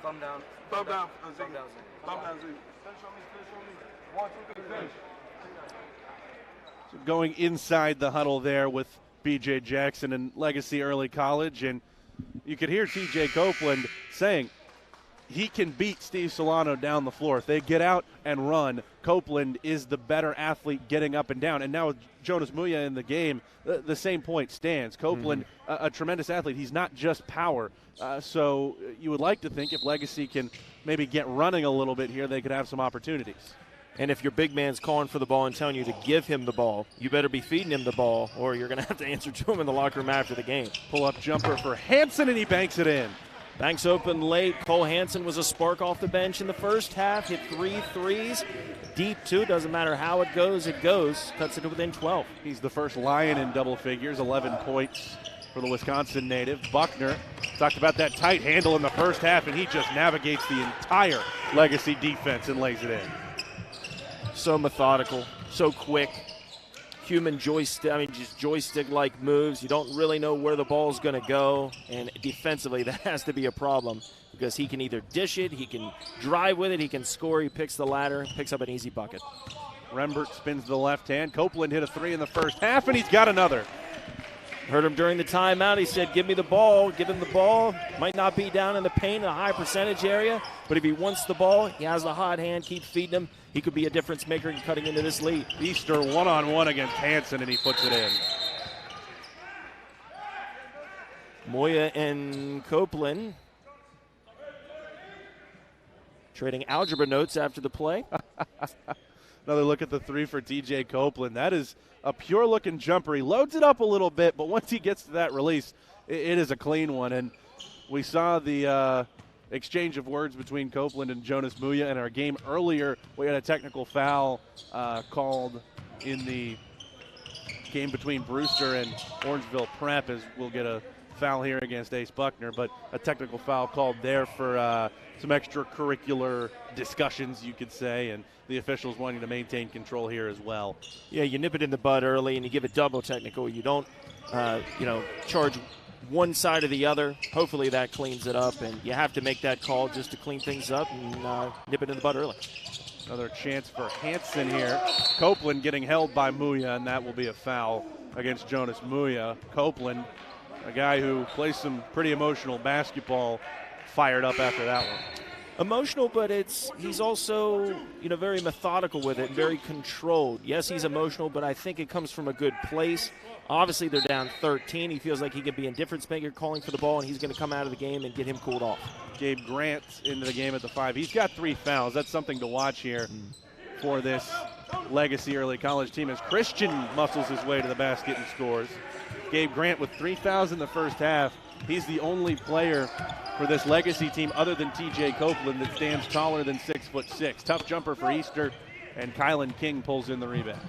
Thumb down.
Thumb down,
Thumb
Ziggy.
down.
Thumb down, Ziggy. Finish on me. 1, 2, 3, finish.
So going inside the huddle there with B.J. Jackson and Legacy Early College, and you could hear T.J. Copeland saying, he can beat Steve Solano down the floor. If they get out and run, Copeland is the better athlete getting up and down. And now with Jonas Muya in the game, the same point stands. Copeland, a tremendous athlete. He's not just power. So you would like to think if Legacy can maybe get running a little bit here, they could have some opportunities.
And if your big man's calling for the ball and telling you to give him the ball, you better be feeding him the ball, or you're going to have to answer to him in the locker room after the game.
Pull-up jumper for Hansen, and he banks it in.
Banks open late. Cole Hansen was a spark off the bench in the first half. Hit 3 threes. Deep, too. Doesn't matter how it goes, it goes. Cuts it to within 12.
He's the first Lion in double figures, 11 points for the Wisconsin native. Buckner talked about that tight handle in the first half, and he just navigates the entire Legacy defense and lays it in.
So methodical, so quick. Human joystick, just joystick-like moves. You don't really know where the ball's going to go, and defensively that has to be a problem because he can either dish it, he can drive with it, he can score, he picks the ladder, picks up an easy bucket.
Rembert spins to the left hand. Copeland hit a 3 in the first half, and he's got another.
Heard him during the timeout. He said, give me the ball, give him the ball. Might not be down in the paint in a high percentage area, but if he wants the ball, he has the hot hand, keep feeding him. He could be a difference maker in cutting into this lead.
Easter one-on-one against Hansen, and he puts it in.
Moya and Copeland trading algebra notes after the play.
Another look at the 3 for TJ Copeland. That is a pure-looking jumper. He loads it up a little bit, but once he gets to that release, it is a clean one. And we saw the exchange of words between Copeland and Jonas Muya in our game earlier. We had a technical foul called in the game between Brewster and Orangeville Prep, as we'll get a foul here against Ace Buckner, but a technical foul called there for some extracurricular discussions, you could say, and the officials wanting to maintain control here as well.
Yeah, you nip it in the bud early and you give it double technical. You don't, charge one side or the other. Hopefully that cleans it up, and you have to make that call just to clean things up and nip it in the bud early.
Another chance for Hansen here. Copeland getting held by Muya, and that will be a foul against Jonas Muya. Copeland, a guy who plays some pretty emotional basketball, fired up after that one.
Emotional, but he's also very methodical with it, very controlled. Yes, he's emotional, but I think it comes from a good place. Obviously, they're down 13. He feels like he can be a difference maker calling for the ball, and he's going to come out of the game and get him cooled off.
Gabe Grant into the game at the 5. He's got 3 fouls. That's something to watch here for this Legacy early college team as Christian muscles his way to the basket and scores. Gabe Grant with 3 fouls in the first half. He's the only player for this Legacy team other than TJ Copeland that stands taller than 6'6". Tough jumper for Easter, and Kylan King pulls in the rebound.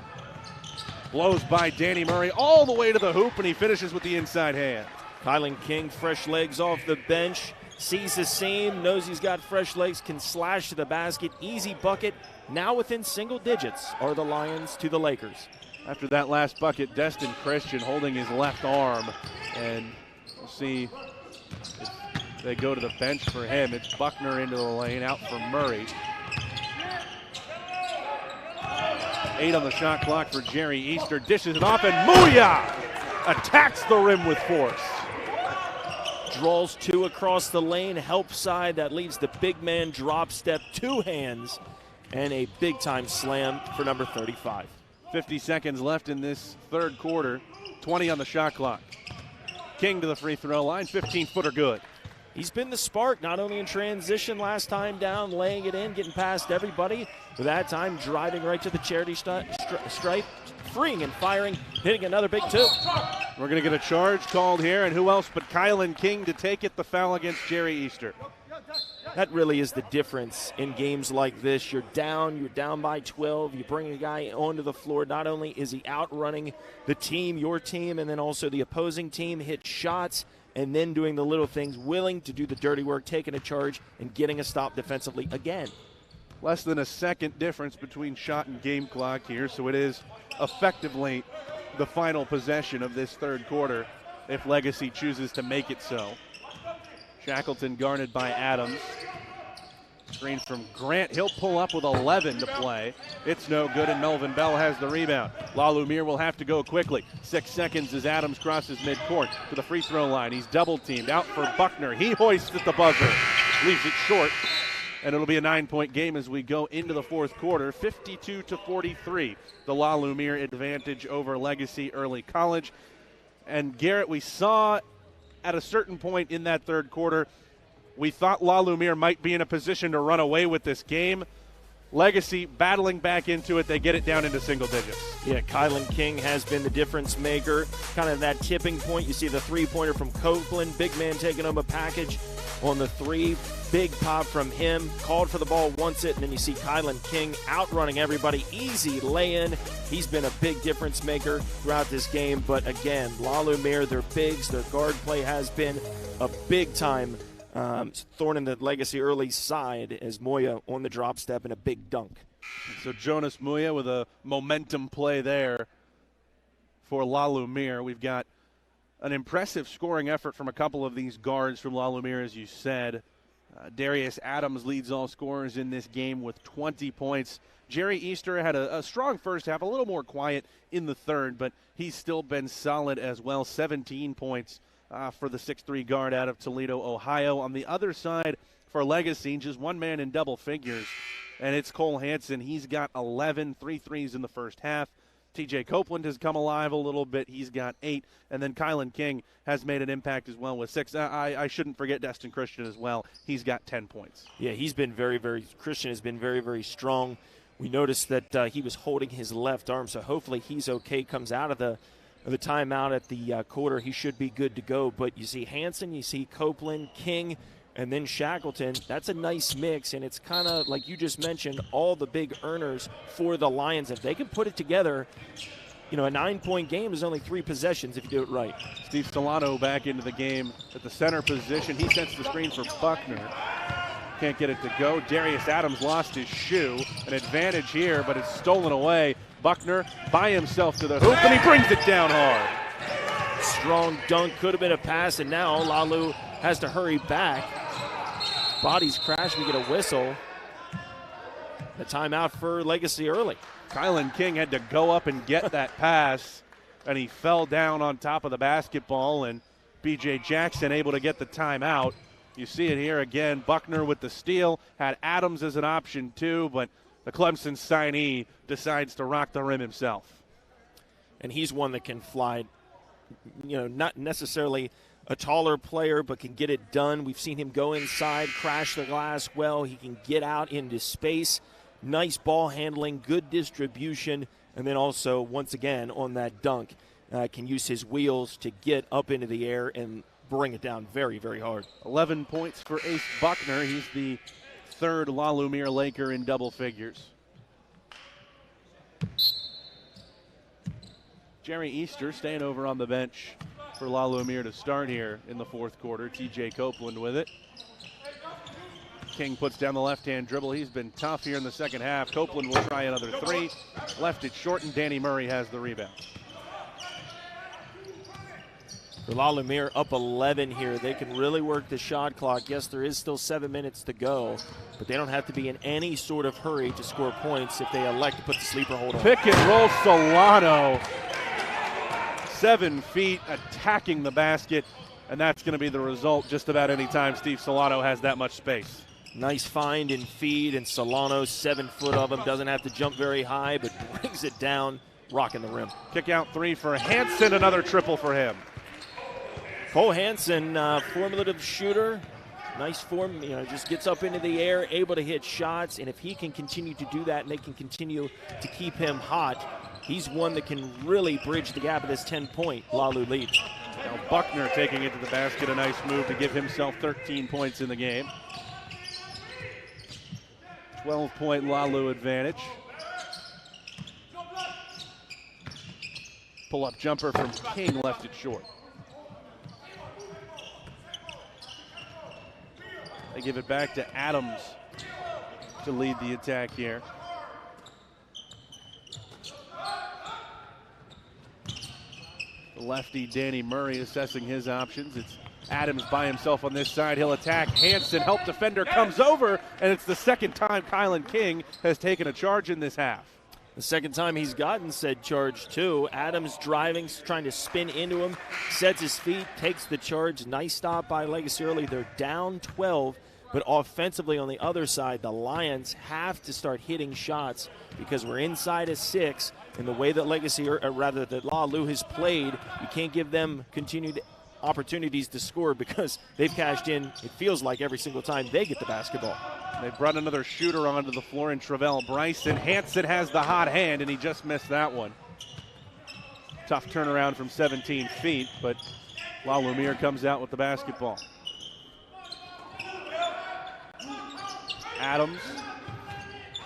Blows by Danny Murray all the way to the hoop, and he finishes with the inside hand.
Kylan King, fresh legs off the bench, sees the seam, knows he's got fresh legs, can slash to the basket. Easy bucket. Now within single digits are the Lions to the Lakers.
After that last bucket, Destin Christian holding his left arm, and we'll see if they go to the bench for him. It's Buckner into the lane, out for Murray. 8 on the shot clock for Jerry Easter. Dishes it off, and Muya attacks the rim with force.
Draws 2 across the lane, help side. That leaves the big man drop step, 2 hands, and a big-time slam for number 35.
50 seconds left in this third quarter. 20 on the shot clock. King to the free throw line, 15-footer good.
He's been the spark, not only in transition last time down, laying it in, getting past everybody, but that time driving right to the charity stripe, freeing and firing, hitting another big 2.
We're going to get a charge called here, and who else but Kylan King to take it, the foul against Jerry Easter.
That really is the difference in games like this. You're down by 12. You bring a guy onto the floor. Not only is he outrunning the team, your team, and then also the opposing team, hit shots, and then doing the little things, willing to do the dirty work, taking a charge, and getting a stop defensively again.
Less than a second difference between shot and game clock here, so it is effectively the final possession of this third quarter if Legacy chooses to make it so. Shackleton guarded by Adams. Screen from Grant. He'll pull up with 11 to play. It's no good, and Melvin Bell has the rebound. Lumiere will have to go quickly. 6 seconds as Adams crosses midcourt to the free throw line. He's double teamed. Out for Buckner. He hoists at the buzzer. leaves it short. And it'll be a 9-point game as we go into the fourth quarter. 52-43, the La Lumiere advantage over Legacy Early College. And Garrett, we saw at a certain point in that third quarter, we thought La Lumiere might be in a position to run away with this game. Legacy battling back into it. They get it down into single digits.
Yeah, Kylan King has been the difference maker. Kind of that tipping point. You see the three-pointer from Copeland. Big man taking home a package on the three. Big pop from him. Called for the ball, wants it, and then you see Kylan King outrunning everybody. Easy lay-in. He's been a big difference maker throughout this game. But again, La Lumiere, their bigs, their guard play has been a big-time thorn in the Legacy Early side as Moya on the drop step and a big dunk.
So Jonas Moya with a momentum play there for La Lumiere. We've got an impressive scoring effort from a couple of these guards from La Lumiere, as you said. Darius Adams leads all scorers in this game with 20 points. Jerry Easter had a strong first half, a little more quiet in the third, but he's still been solid as well. 17 points for the 6'3 guard out of Toledo, Ohio. On the other side for Legacy, just one man in double figures, and it's Cole Hansen. He's got 11, 3 threes in the first half. TJ Copeland has come alive a little bit. He's got 8. And then Kylan King has made an impact as well with 6. I shouldn't forget Destin Christian as well. He's got 10 points.
Yeah, he's been Christian has been very, very strong. We noticed that he was holding his left arm, so hopefully he's okay. Comes out of the timeout at the quarter. He should be good to go. But you see Hansen, you see Copeland, King, and then Shackleton. That's a nice mix, and it's kind of, like you just mentioned, all the big earners for the Lions. If they can put it together, a 9-point game is only 3 possessions if you do it right.
Steve Solano back into the game at the center position. He sets the screen for Buckner. Can't get it to go. Darius Adams lost his shoe. An advantage here, but it's stolen away. Buckner by himself to the hoop, and he brings it down hard.
Strong dunk, could have been a pass, and now Lalu has to hurry back. Bodies crash, we get a whistle. A timeout for Legacy Early.
Kylan King had to go up and get that pass, and he fell down on top of the basketball, and B.J. Jackson able to get the timeout. You see it here again. Buckner with the steal, had Adams as an option too, but the Clemson signee decides to rock the rim himself.
And he's one that can fly, not necessarily a taller player, but can get it done. We've seen him go inside, crash the glass well. He can get out into space. Nice ball handling, good distribution, and then also, once again, on that dunk, can use his wheels to get up into the air and bring it down very, very hard. 11
points for Ace Buckner. He's the third La Lumiere Laker in double figures. Jerry Easter staying over on the bench for La Lumiere to start here in the fourth quarter. TJ Copeland with it. King puts down the left-hand dribble. He's been tough here in the second half. Copeland will try another 3. Left it short, and Danny Murray has the rebound.
For La Lumiere up 11 here. They can really work the shot clock. Yes, there is still 7 minutes to go, but they don't have to be in any sort of hurry to score points if they elect to put the sleeper hold on.
Pick and roll Solano. 7 feet attacking the basket, and that's going to be the result just about any time Steve Solano has that much space.
Nice find and feed, and Solano, 7 foot of him, doesn't have to jump very high, but brings it down, rocking the rim.
Kick out 3 for Hansen, another triple for him.
Cole Hansen, formulative shooter. Nice form, just gets up into the air, able to hit shots, and if he can continue to do that and they can continue to keep him hot, he's one that can really bridge the gap of this 10-point Lalu lead.
Now Buckner taking it to the basket, a nice move to give himself 13 points in the game. 12-point Lalu advantage. Pull-up jumper from King, left it short. They give it back to Adams to lead the attack here. The lefty Danny Murray assessing his options. It's Adams by himself on this side. He'll attack Hansen. Help defender comes over, and it's the second time Kylan King has taken a charge in this half.
The second time he's gotten said charge too. Adams driving, trying to spin into him, sets his feet, takes the charge. Nice stop by Legacy Early. They're down 12, But offensively on the other side, the Lions have to start hitting shots because we're inside a 6. And the way that Legacy, or rather that Lalu has played, you can't give them continued opportunities to score because they've cashed in, it feels like, every single time they get the basketball.
They brought another shooter onto the floor in Travell Bryson. Hansen has the hot hand, and he just missed that one. Tough turnaround from 17 feet, but Lumiere comes out with the basketball. Adams,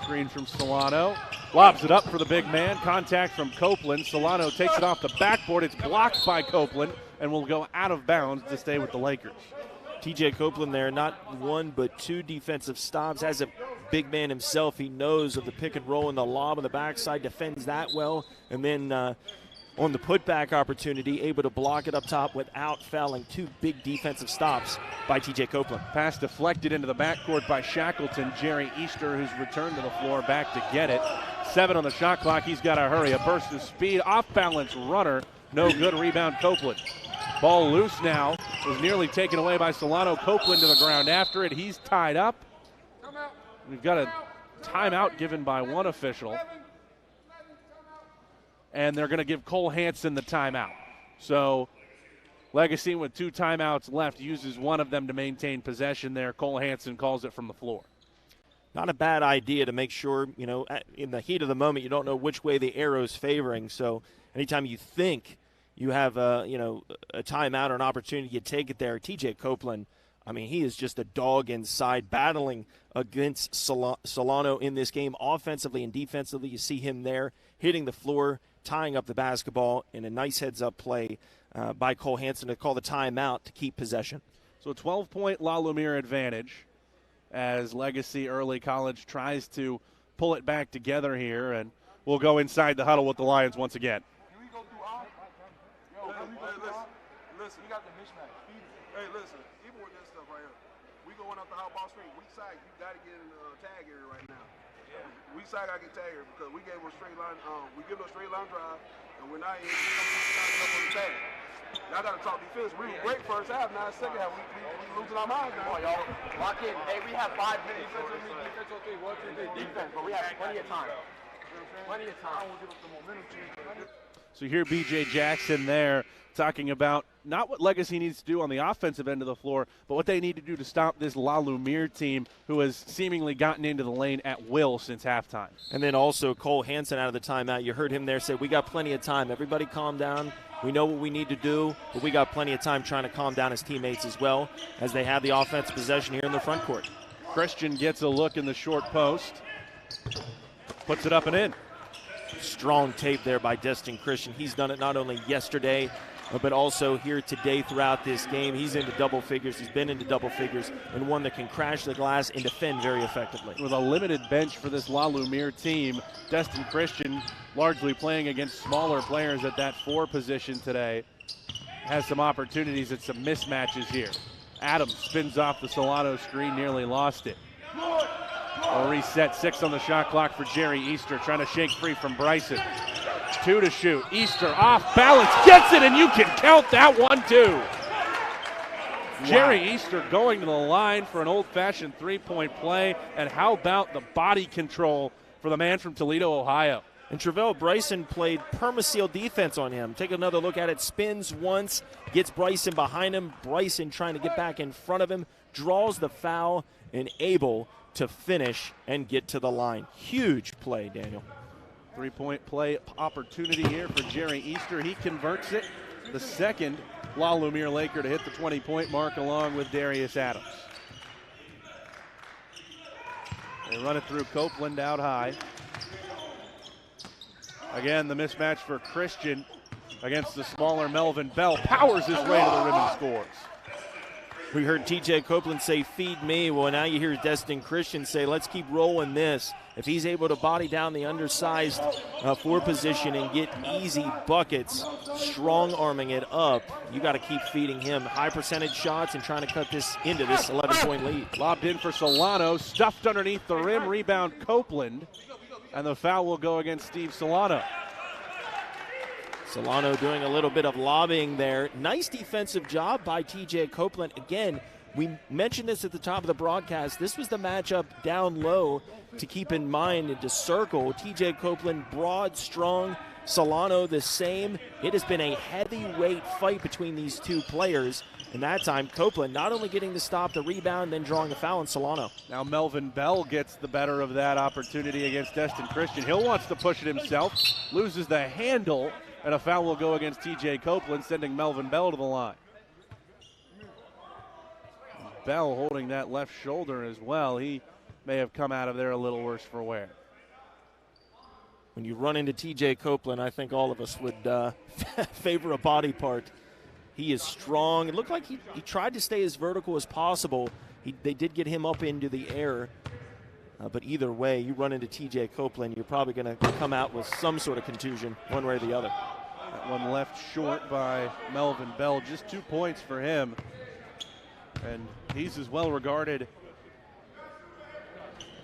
screen from Solano. Lobs it up for the big man. Contact from Copeland. Solano takes it off the backboard. It's blocked by Copeland and will go out of bounds to stay with the Lakers.
TJ Copeland there, not one but 2 defensive stops. As a big man himself, he knows of the pick and roll and the lob on the backside, defends that well. And then on the putback opportunity, able to block it up top without fouling. 2 big defensive stops by TJ Copeland.
Pass deflected into the backcourt by Shackleton. Jerry Easter, who's returned to the floor, back to get it. 7 on the shot clock. He's got to hurry. A burst of speed. Off-balance runner. No good. Rebound Copeland. Ball loose now. Was nearly taken away by Solano. Copeland to the ground after it. He's tied up. We've got a timeout given by one official. And they're going to give Cole Hansen the timeout. So Legacy, with 2 timeouts left, uses one of them to maintain possession there. Cole Hansen calls it from the floor.
Not a bad idea to make sure, you know, in the heat of the moment, you don't know which way the arrow's favoring. So anytime you think you have a timeout or an opportunity, you take it there. TJ Copeland, I mean, he is just a dog inside, battling against Solano in this game, offensively and defensively. You see him there hitting the floor, tying up the basketball, in a nice heads-up play by Cole Hansen to call the timeout to keep possession.
So a 12-point La Lumiere advantage as Legacy Early College tries to pull it back together here, and we'll go inside the huddle with the Lions once again.
Can we go through all? Yo, can we go through all? Listen, you got the mismatch. Hey, listen, even with this stuff right here, we going up the high ball screen. Weak side, you got to get in the tag area right now. Yeah. Weak side got to get tag area because we gave them a straight line. We give them a straight line drive, and we're not even up on the tag. Y'all got to talk defense. We were great first half. Now second half, we losing our minds now.
Come on, y'all. Lock in. Hey, we have 5 minutes. Defense on me, defense on 3. 1, 2, 3. Defense, but we have plenty of time. Plenty of time. I don't want to give up the momentum change.
So you hear B.J. Jackson there talking about not what Legacy needs to do on the offensive end of the floor, but what they need to do to stop this La Lumiere team who has seemingly gotten into the lane at will since halftime.
And then also Cole Hansen out of the timeout. You heard him there say, we got plenty of time. Everybody calm down. We know what we need to do, but we got plenty of time trying to calm down his teammates as well as they have the offensive possession here in the front court.
Christian gets a look in the short post, puts it up and in.
Strong tape there by Destin Christian. He's done it not only yesterday, but also here today throughout this game. He's into double figures. He's been into double figures, and one that can crash the glass and defend very effectively.
With a limited bench for this La Lumiere team, Destin Christian, largely playing against smaller players at that 4 position today, has some opportunities at some mismatches here. Adams spins off the Solano screen, nearly lost it. A reset, 6 on the shot clock for Jerry Easter, trying to shake free from Bryson. 2 to shoot. Easter off balance, gets it, and you can count that one too. Wow. Jerry Easter going to the line for an old-fashioned 3-point play, and how about the body control for the man from Toledo, Ohio?
And Travell Bryson played perma-seal defense on him. Take another look at it. Spins once, gets Bryson behind him. Bryson trying to get back in front of him, draws the foul, and able to finish and get to the line. Huge play, Daniel.
3-point play opportunity here for Jerry Easter. He converts it. The second La Lumiere Laker to hit the 20-point mark along with Darius Adams. They run it through Copeland out high. Again, the mismatch for Christian against the smaller Melvin Bell. Powers his way to the rim and scores.
We heard TJ Copeland say, feed me. Well, now you hear Destin Christian say, let's keep rolling this. If he's able to body down the undersized 4 position and get easy buckets, strong-arming it up, you got to keep feeding him high percentage shots and trying to cut this into this 11-point lead.
Lobbed in for Solano, stuffed underneath the rim, rebound Copeland, and the foul will go against Steve Solano.
Solano doing a little bit of lobbying there. Nice defensive job by TJ Copeland. Again, We mentioned this at the top of the broadcast. This was the matchup down low to keep in mind and to circle. TJ Copeland, broad, strong. Solano the same. It has been a heavyweight fight between these two players. And that time, Copeland not only getting to stop the rebound, then drawing a foul on Solano.
Now Melvin Bell gets the better of that opportunity against Destin Christian. Hill wants to push it himself, loses the handle, and a foul will go against TJ Copeland, sending Melvin Bell to the line. Bell holding that left shoulder as well. He may have come out of there a little worse for wear.
When you run into TJ Copeland, I think all of us would favor a body part. He is strong. It looked like he tried to stay as vertical as possible. They did get him up into the air. But either way, you run into TJ Copeland, you're probably going to come out with some sort of contusion, one way or the other.
That one left short by Melvin Bell. Just 2 points for him. And he's as well regarded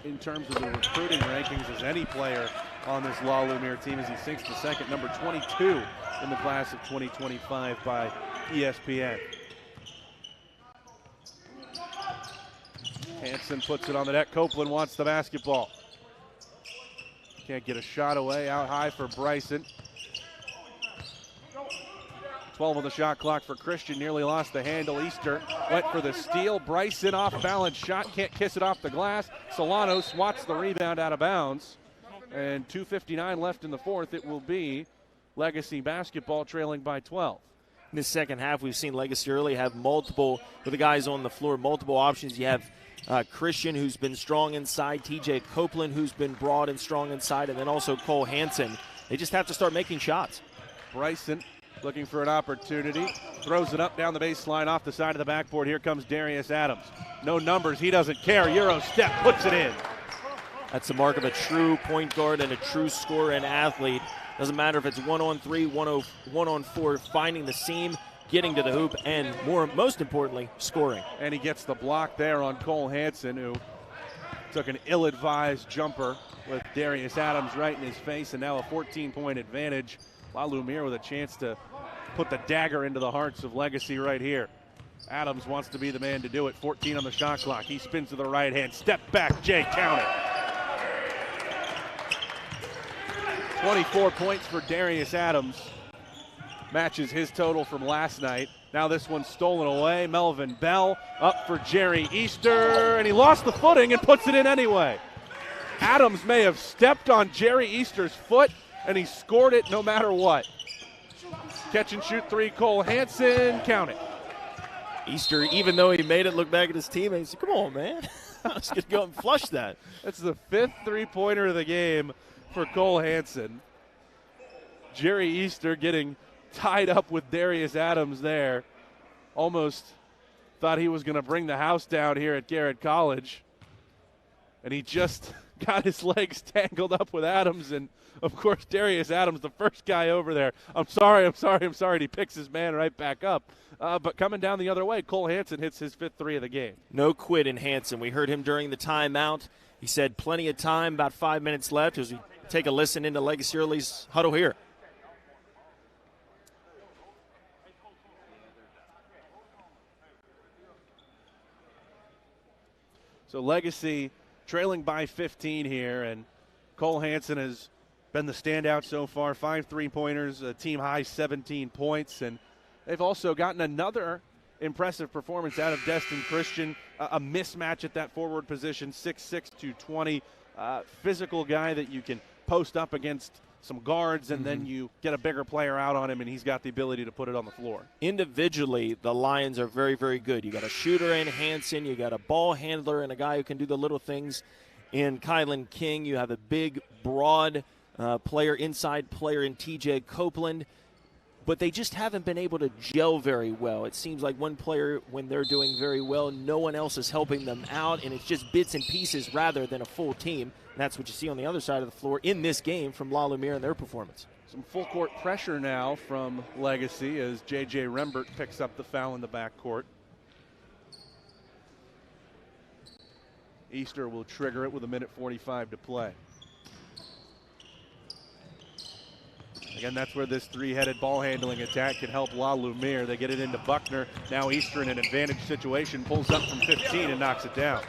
in terms of the recruiting rankings as any player on this La Lumiere team, as he sinks to second, number 22 in the class of 2025 by ESPN. Hansen puts it on the net. Copeland wants the basketball. Can't get a shot away. Out high for Bryson. 12 on the shot clock for Christian. Nearly lost the handle. Easter went for the steal. Bryson off balance shot. Can't kiss it off the glass. Solano swats the rebound out of bounds. And 2:59 left in the fourth. It will be Legacy basketball trailing by 12.
In the second half, we've seen Legacy early have multiple, with the guys on the floor, multiple options. You have Christian, who's been strong inside, TJ Copeland, who's been broad and strong inside, and then also Cole Hansen. They just have to start making shots.
Bryson looking for an opportunity, throws it up down the baseline off the side of the backboard. Here comes Darius Adams. No numbers, he doesn't care. Euro step, puts it in.
That's the mark of a true point guard and a true scorer and athlete. Doesn't matter if it's 1-on-3, 1-on-4, finding the seam, getting to the hoop, and most importantly, scoring.
And he gets the block there on Cole Hansen, who took an ill-advised jumper with Darius Adams right in his face, and now a 14-point advantage. La Lumiere with a chance to put the dagger into the hearts of Legacy right here. Adams wants to be the man to do it. 14 on the shot clock. He spins to the right hand. Step back, Jay, count it. 24 points for Darius Adams. Matches his total from last night. Now this one's stolen away. Melvin Bell up for Jerry Easter, and he lost the footing and puts it in anyway. Adams may have stepped on Jerry Easter's foot, and he scored it no matter what. Catch and shoot three, Cole Hansen, count it.
Easter, even though he made it, look back at his teammate and said, come on, man. I was going to go and flush that.
That's the fifth three-pointer of the game for Cole Hansen. Jerry Easter getting tied up with Darius Adams there. Almost thought he was going to bring the house down here at Garrett College. And he just got his legs tangled up with Adams, and of course Darius Adams, the first guy over there. I'm sorry. And he picks his man right back up. But coming down the other way, Cole Hansen hits his fifth three of the game.
No quit in Hansen. We heard him during the timeout. He said plenty of time, about 5 minutes left, as we take a listen into Legacy Early's huddle here.
So Legacy trailing by 15 here, and Cole Hansen has been the standout so far. 5 3-pointers, a team high 17 points, and they've also gotten another impressive performance out of Destin Christian. A mismatch at that forward position, 6'6", 220. Physical guy that you can post up against some guards, and then you get a bigger player out on him, and he's got the ability to put it on the floor.
Individually, the Lions are very, very good. You got a shooter in Hansen, you got a ball handler and a guy who can do the little things in Kylan King. You have a big, broad player, inside player in TJ Copeland. But they just haven't been able to gel very well. It seems like one player, when they're doing very well, no one else is helping them out, and it's just bits and pieces rather than a full team. And that's what you see on the other side of the floor in this game from La Lumiere and their performance.
Some full-court pressure now from Legacy as J.J. Rembert picks up the foul in the backcourt. Easter will trigger it with 1:45 to play. Again, that's where this three-headed ball handling attack can help La Lumiere. They get it into Buckner. Now Easter in an advantage situation, pulls up from 15 and knocks it down.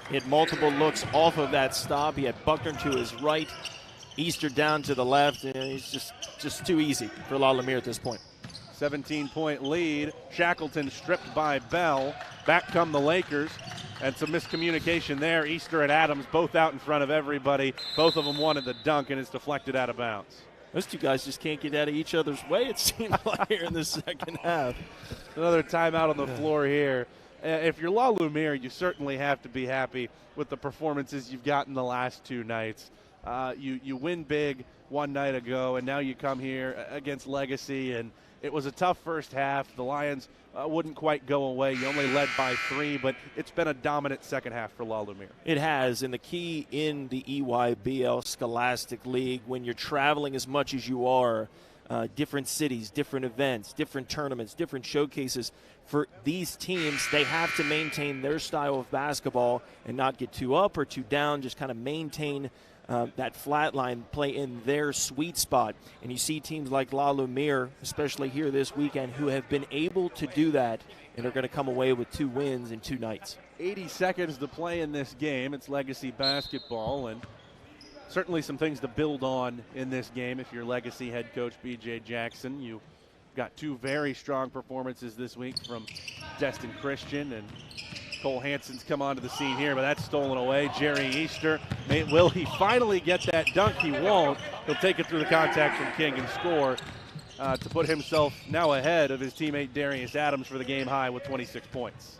He had multiple looks off of that stop. He had Buckner to his right, Easter down to the left, and it's just too easy for La Lumiere at this point.
17-point lead. Shackleton stripped by Bell. Back come the Lakers. And some miscommunication there. Easter and Adams both out in front of everybody. Both of them wanted the dunk, and it's deflected out of bounds.
Those two guys just can't get out of each other's way, it seems like, here in the second half.
Another timeout on the floor here. If you're La Lumiere, you certainly have to be happy with the performances you've gotten the last two nights. You win big one night ago, and now you come here against Legacy, and it was a tough first half. The Lions wouldn't quite go away. You only led by 3, but it's been a dominant second half for La Lumiere.
It has, and the key in the EYBL Scholastic League, when you're traveling as much as you are, different cities, different events, different tournaments, different showcases, for these teams, they have to maintain their style of basketball and not get too up or too down, just kind of maintain that flat line, play in their sweet spot. And you see teams like La Lumiere, especially here this weekend, who have been able to do that and are going to come away with 2 wins in 2 nights.
80 seconds to play in this game. It's Legacy basketball, and certainly some things to build on in this game. If you're Legacy head coach B.J. Jackson, you got 2 very strong performances this week from Destin Christian, and Cole Hansen's come onto the scene here, but that's stolen away. Jerry Easter, will he finally get that dunk? He won't. He'll take it through the contact from King and score to put himself now ahead of his teammate Darius Adams for the game high with 26 points.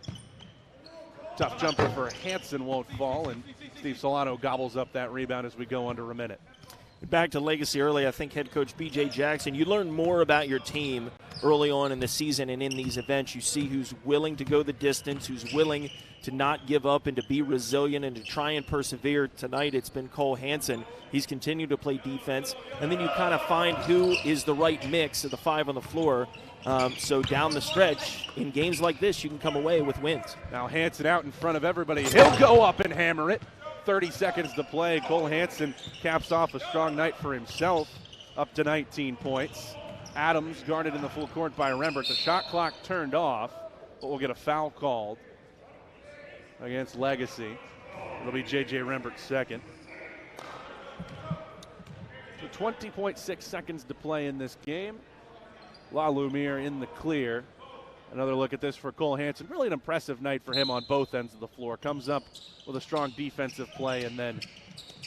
Tough jumper for Hansen won't fall, and Steve Solano gobbles up that rebound as we go under a minute.
Back to Legacy early, I think head coach B.J. Jackson, you learn more about your team early on in the season and in these events. You see who's willing to go the distance, who's willing to not give up and to be resilient and to try and persevere. Tonight it's been Cole Hansen. He's continued to play defense. And then you kind of find who is the right mix of the 5 on the floor. So down the stretch, in games like this, you can come away with wins.
Now Hansen out in front of everybody. He'll go up and hammer it. 30 seconds to play. Cole Hansen caps off a strong night for himself, up to 19 points. Adams guarded in the full court by Rembert. The shot clock turned off, but we'll get a foul called against Legacy. It'll be J.J. Rembert's second. So 20.6 seconds to play in this game. La Lumiere in the clear. Another look at this for Cole Hansen. Really an impressive night for him on both ends of the floor. Comes up with a strong defensive play and then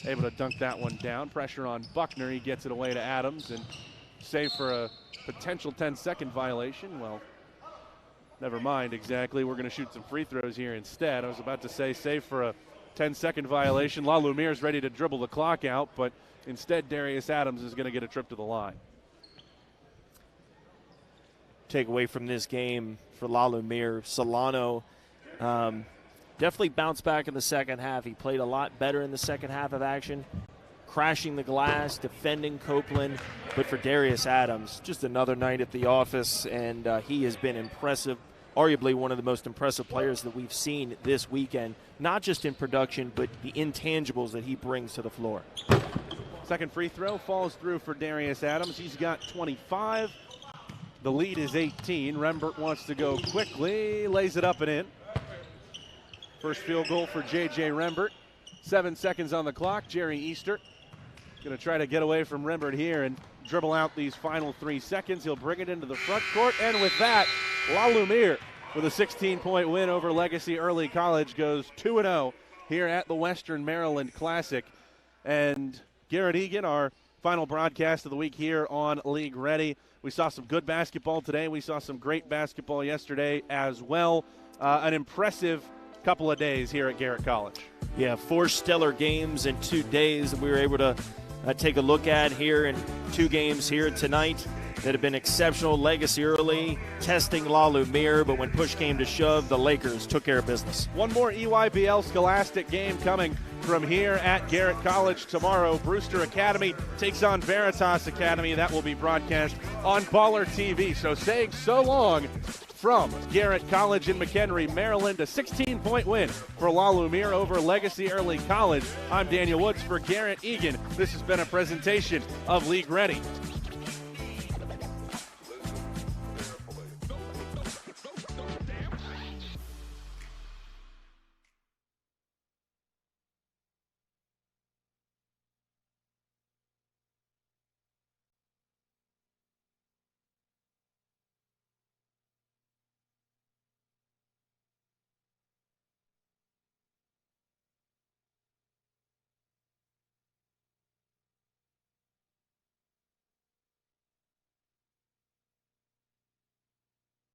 able to dunk that one down. Pressure on Buckner. He gets it away to Adams, and save for a potential 10-second violation. Well, never mind exactly. We're going to shoot some free throws here instead. I was about to say save for a 10-second violation. La Lumiere's ready to dribble the clock out, but instead Darius Adams is going to get a trip to the line.
Take away from this game for La Lumiere, Solano definitely bounced back in the second half. He played a lot better in the second half of action, crashing the glass, defending Copeland. But for Darius Adams, just another night at the office, and he has been impressive, arguably one of the most impressive players that we've seen this weekend, not just in production, but the intangibles that he brings to the floor.
Second free throw falls through for Darius Adams. He's got 25. The lead is 18. Rembert wants to go quickly, lays it up and in. First field goal for J.J. Rembert. 7 seconds on the clock. Jerry Easter going to try to get away from Rembert here and dribble out these final 3 seconds. He'll bring it into the front court, and with that, La Lumiere with a 16-point win over Legacy Early College goes 2-0 here at the Western Maryland Classic. And Garrett Egan, our final broadcast of the week here on League Ready. We saw some good basketball today. We saw some great basketball yesterday as well. An impressive couple of days here at Garrett College.
Yeah, 4 stellar games in 2 days that we were able to take a look at here in 2 games here tonight that have been exceptional. Legacy early, testing La Lumiere, but when push came to shove, the Lakers took care of business.
One more EYBL Scholastic game coming from here at Garrett College tomorrow. Brewster Academy takes on Veritas Academy. That will be broadcast on Baller TV. So saying so long from Garrett College in McHenry, Maryland, a 16-point win for La Lumiere over Legacy Early College. I'm Daniel Woods for Garrett Egan. This has been a presentation of League Ready.